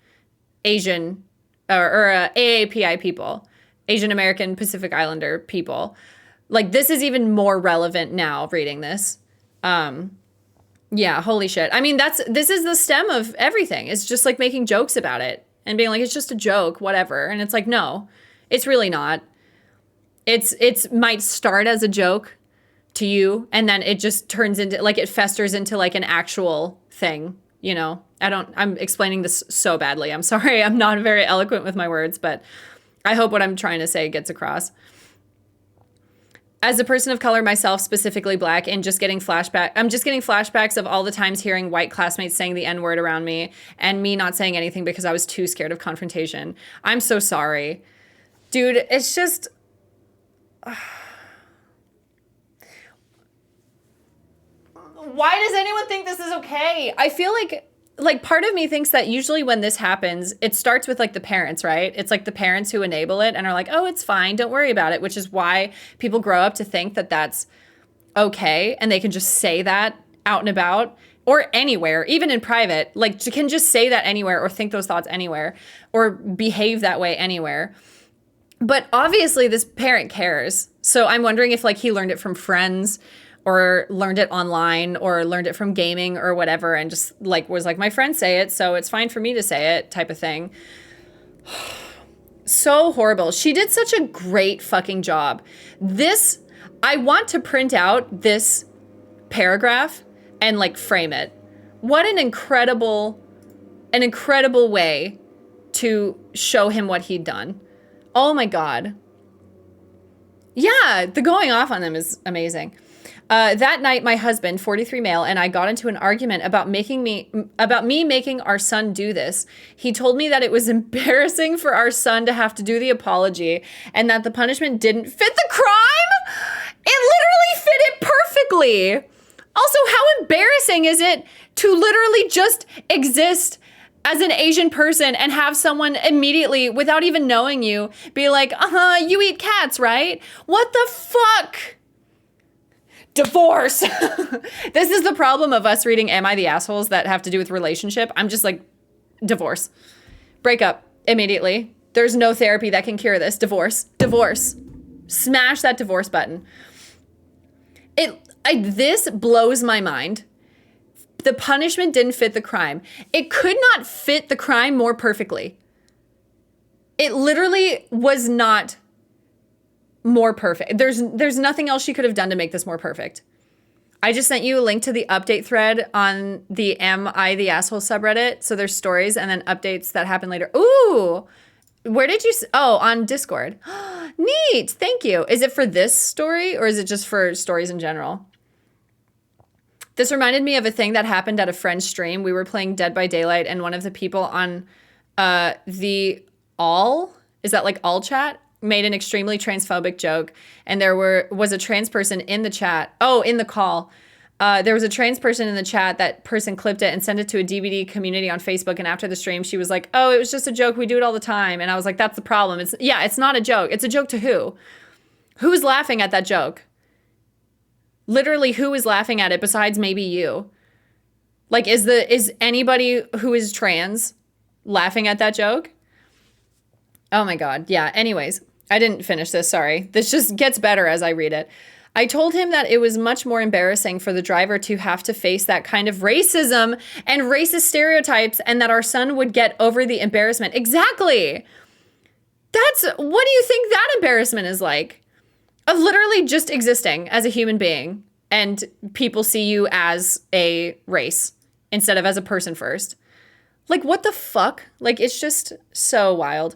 S1: Asian or AAPI people, Asian American Pacific Islander people. Like, this is even more relevant now reading this. Yeah, holy shit. I mean, this is the stem of everything. It's just like making jokes about it and being like, it's just a joke, whatever. And it's like, no, it's really not. It's might start as a joke to you, and then it just turns into, like, it festers into like an actual thing, you know? I'm explaining this so badly. I'm sorry. I'm not very eloquent with my words, but I hope what I'm trying to say gets across. As a person of color myself, specifically black, and I'm just getting flashbacks of all the times hearing white classmates saying the N-word around me and me not saying anything because I was too scared of confrontation. I'm so sorry. Dude, it's just... Why does anyone think this is okay? I feel like part of me thinks that usually when this happens, it starts with like the parents, right? It's like the parents who enable it and are like, oh, it's fine, don't worry about it, which is why people grow up to think that that's okay and they can just say that out and about or anywhere, even in private, like you can just say that anywhere or think those thoughts anywhere or behave that way anywhere. But obviously this parent cares. So I'm wondering if like he learned it from friends or learned it online or learned it from gaming or whatever and just like was like, my friends say it, so it's fine for me to say it type of thing. So horrible. She did such a great fucking job. I want to print out this paragraph and like frame it. What an incredible way to show him what he'd done. Oh my God. Yeah, the going off on them is amazing. That night, my husband, 43 male, and I got into an argument about me making our son do this. He told me that it was embarrassing for our son to have to do the apology and that the punishment didn't fit the crime. It literally fit it perfectly. Also, how embarrassing is it to literally just exist as an Asian person and have someone immediately, without even knowing you, be like, you eat cats, right? What the fuck? Divorce. This is the problem of us reading Am I the Assholes that have to do with relationship. I'm just like, divorce. Break up immediately. There's no therapy that can cure this. Divorce. Divorce. Smash that divorce button. This blows my mind. The punishment didn't fit the crime. It could not fit the crime more perfectly. It literally was not more perfect. There's nothing else she could have done to make this more perfect. I just sent you a link to the update thread on the Am I the Asshole subreddit. So there's stories and then updates that happen later. Ooh, where did you? On Discord. Neat. Thank you. Is it for this story or is it just for stories in general? This reminded me of a thing that happened at a friend's stream. We were playing Dead by Daylight and one of the people on the all chat made an extremely transphobic joke, and there was a trans person in the chat. Oh, in the call. There was a trans person in the chat. That person clipped it and sent it to a DVD community on Facebook, and after the stream, she was like, oh, it was just a joke. We do it all the time. And I was like, that's the problem. It's not a joke. It's a joke to who? Who's laughing at that joke? Literally, who is laughing at it besides maybe you? Like, is anybody who is trans laughing at that joke? Oh my God. Yeah. Anyways, I didn't finish this. Sorry. This just gets better as I read it. I told him that it was much more embarrassing for the driver to have to face that kind of racism and racist stereotypes, and that our son would get over the embarrassment. Exactly. What do you think that embarrassment is like? Of literally just existing as a human being and people see you as a race instead of as a person first. Like, what the fuck? Like, it's just so wild.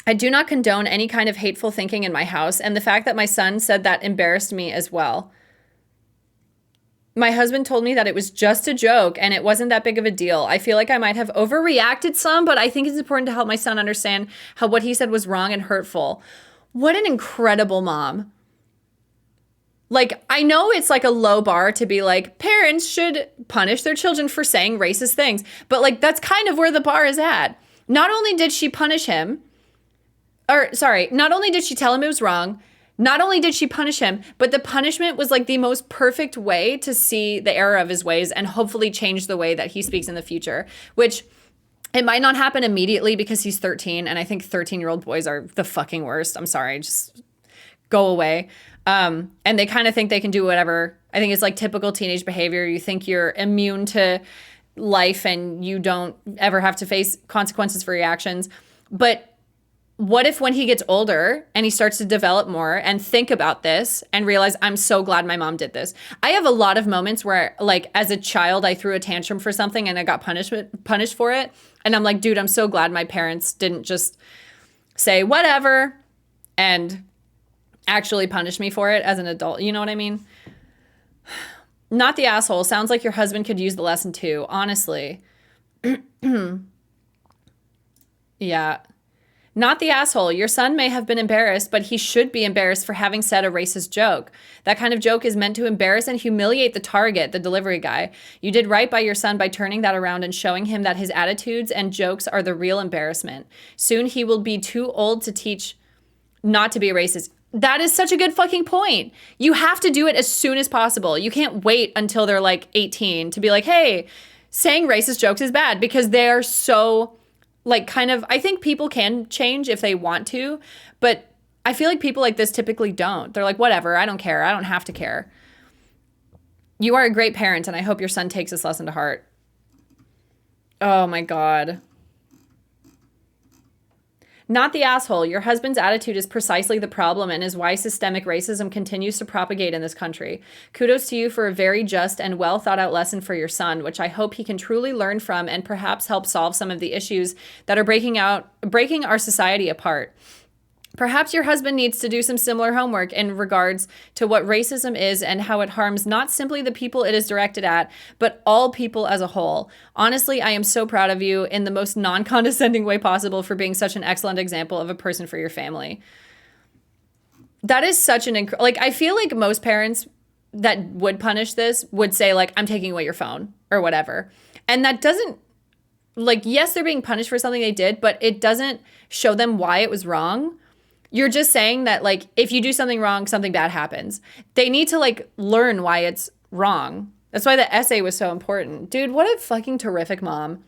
S1: I do not condone any kind of hateful thinking in my house, and the fact that my son said that embarrassed me as well. My husband told me that it was just a joke and it wasn't that big of a deal. I feel like I might have overreacted some, but I think it's important to help my son understand how what he said was wrong and hurtful. What an incredible mom. Like, I know it's like a low bar to be like, parents should punish their children for saying racist things, but like, that's kind of where the bar is at. Not only did she punish him, not only did she tell him it was wrong, not only did she punish him, but the punishment was like the most perfect way to see the error of his ways and hopefully change the way that he speaks in the future, which it might not happen immediately because he's 13. And I think 13-year-old boys are the fucking worst. I'm sorry, just go away. And they kind of think they can do whatever. I think it's like typical teenage behavior. You think you're immune to life and you don't ever have to face consequences for your actions. But what if when he gets older and he starts to develop more and think about this and realize, I'm so glad my mom did this. I have a lot of moments where, like, as a child, I threw a tantrum for something and I got punished for it. And I'm like, dude, I'm so glad my parents didn't just say whatever and actually punish me for it as an adult. You know what I mean? Not the asshole. Sounds like your husband could use the lesson too, honestly. Yeah. Not the asshole. Your son may have been embarrassed, but he should be embarrassed for having said a racist joke. That kind of joke is meant to embarrass and humiliate the target, the delivery guy. You did right by your son by turning that around and showing him that his attitudes and jokes are the real embarrassment. Soon he will be too old to teach not to be a racist. That is such a good fucking point. You have to do it as soon as possible. You can't wait until they're like 18 to be like, hey, saying racist jokes is bad, because they are so... like, kind of, I think people can change if they want to, but I feel like people like this typically don't. They're like, whatever, I don't care. I don't have to care. You are a great parent, and I hope your son takes this lesson to heart. Oh my God. Not the asshole. Your husband's attitude is precisely the problem and is why systemic racism continues to propagate in this country. Kudos to you for a very just and well thought out lesson for your son, which I hope he can truly learn from and perhaps help solve some of the issues that are breaking our society apart. Perhaps your husband needs to do some similar homework in regards to what racism is and how it harms not simply the people it is directed at, but all people as a whole. Honestly, I am so proud of you in the most non-condescending way possible for being such an excellent example of a person for your family. That is such an like, I feel like most parents that would punish this would say, like, I'm taking away your phone or whatever. And that doesn't, like, yes, they're being punished for something they did, but it doesn't show them why it was wrong. You're just saying that, like, if you do something wrong, something bad happens. They need to, like, learn why it's wrong. That's why the essay was so important. Dude, what a fucking terrific mom.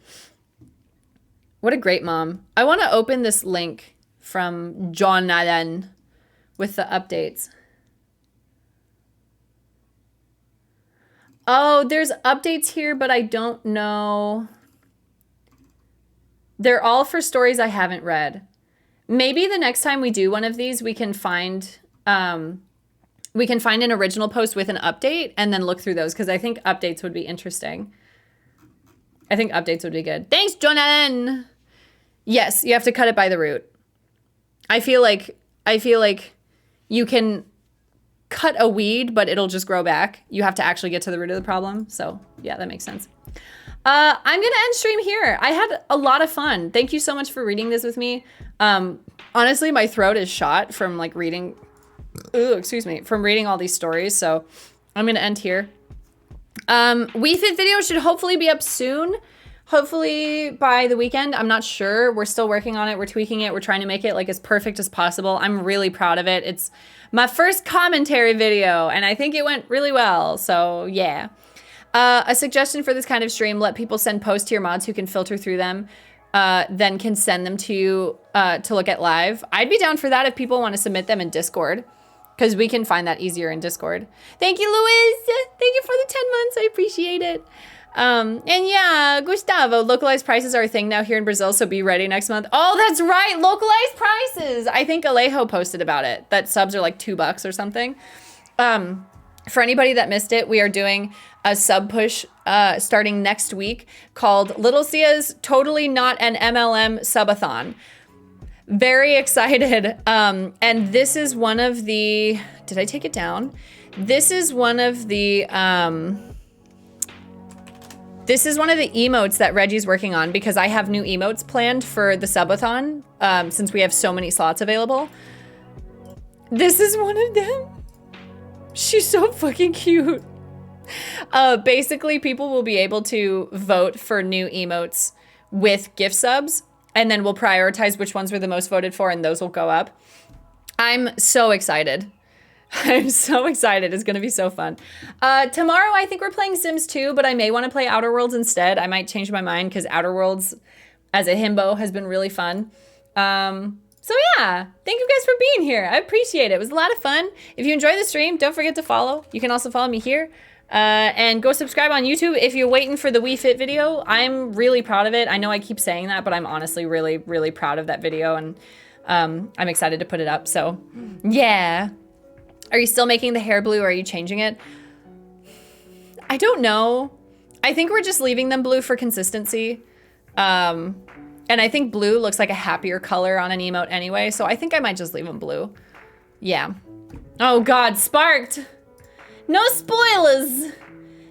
S1: What a great mom. I want to open this link from John Allen with the updates. Oh, there's updates here, but I don't know. They're all for stories I haven't read. Maybe the next time we do one of these, we can find an original post with an update and then look through those, because I think updates would be interesting. I think updates would be good. Thanks, Jonathan. Yes, you have to cut it by the root. I feel like you can cut a weed, but it'll just grow back. You have to actually get to the root of the problem. So yeah, that makes sense. I'm going to end stream here. I had a lot of fun. Thank you so much for reading this with me. Honestly, my throat is shot from like reading, from reading all these stories. So I'm going to end here. Wii Fit video should hopefully be up soon. hopefully by the weekend. I'm not sure. We're still working on it. We're tweaking it. We're trying to make it like as perfect as possible. I'm really proud of it. It's my first commentary video and I think it went really well. So yeah. A suggestion for this kind of stream, let people send posts to your mods who can filter through them, then can send them to you to look at live. I'd be down for that if people want to submit them in Discord, because we can find that easier in Discord. Thank you, Luis. Thank you for the 10 months. I appreciate it. And yeah, Gustavo, localized prices are a thing now here in Brazil, so be ready next month. Oh, that's right, localized prices. I think Alejo posted about it, that subs are like $2 or something. For anybody that missed it, we are doing a sub push starting next week called littlesiha's Totally Not an MLM Subathon. Very excited. And this is one of the, did I take it down? This is one of the emotes that Reggie's working on, because I have new emotes planned for the subathon since we have so many slots available. This is one of them. She's so fucking cute. Basically, people will be able to vote for new emotes with gift subs, and then we'll prioritize which ones were the most voted for, and those will go up. I'm so excited. I'm so excited. It's going to be so fun. Tomorrow, I think we're playing Sims 2, but I may want to play Outer Worlds instead. I might change my mind because Outer Worlds as a himbo has been really fun. So yeah, thank you guys for being here. I appreciate it. It was a lot of fun. If you enjoyed the stream, don't forget to follow. You can also follow me here. And go subscribe on YouTube if you're waiting for the Wii Fit video. I'm really proud of it. I know I keep saying that, but I'm honestly really, really proud of that video. And I'm excited to put it up. So yeah. Are you still making the hair blue or are you changing it? I don't know. I think we're just leaving them blue for consistency. And I think blue looks like a happier color on an emote anyway, so I think I might just leave them blue. Yeah. Oh God, sparked! No spoilers!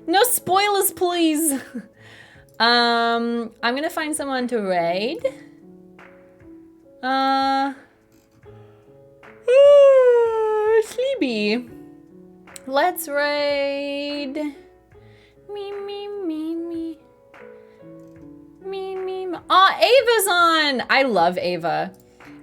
S1: No spoilers, please! I'm gonna find someone to raid. Sleepy. Let's raid. Me. Oh, Ava's on! I love Ava.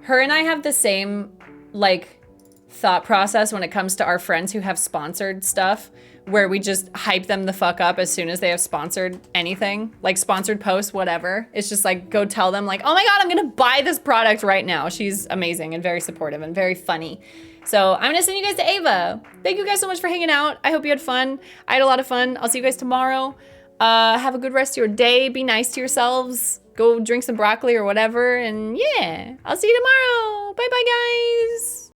S1: Her and I have the same, like, thought process when it comes to our friends who have sponsored stuff, where we just hype them the fuck up as soon as they have sponsored anything, like sponsored posts, whatever. It's just like, go tell them like, oh my God, I'm gonna buy this product right now. She's amazing and very supportive and very funny. So I'm gonna send you guys to Ava. Thank you guys so much for hanging out. I hope you had fun. I had a lot of fun. I'll see you guys tomorrow. Have a good rest of your day. Be nice to yourselves. Go drink some broccoli or whatever. And yeah, I'll see you tomorrow. Bye-bye, guys.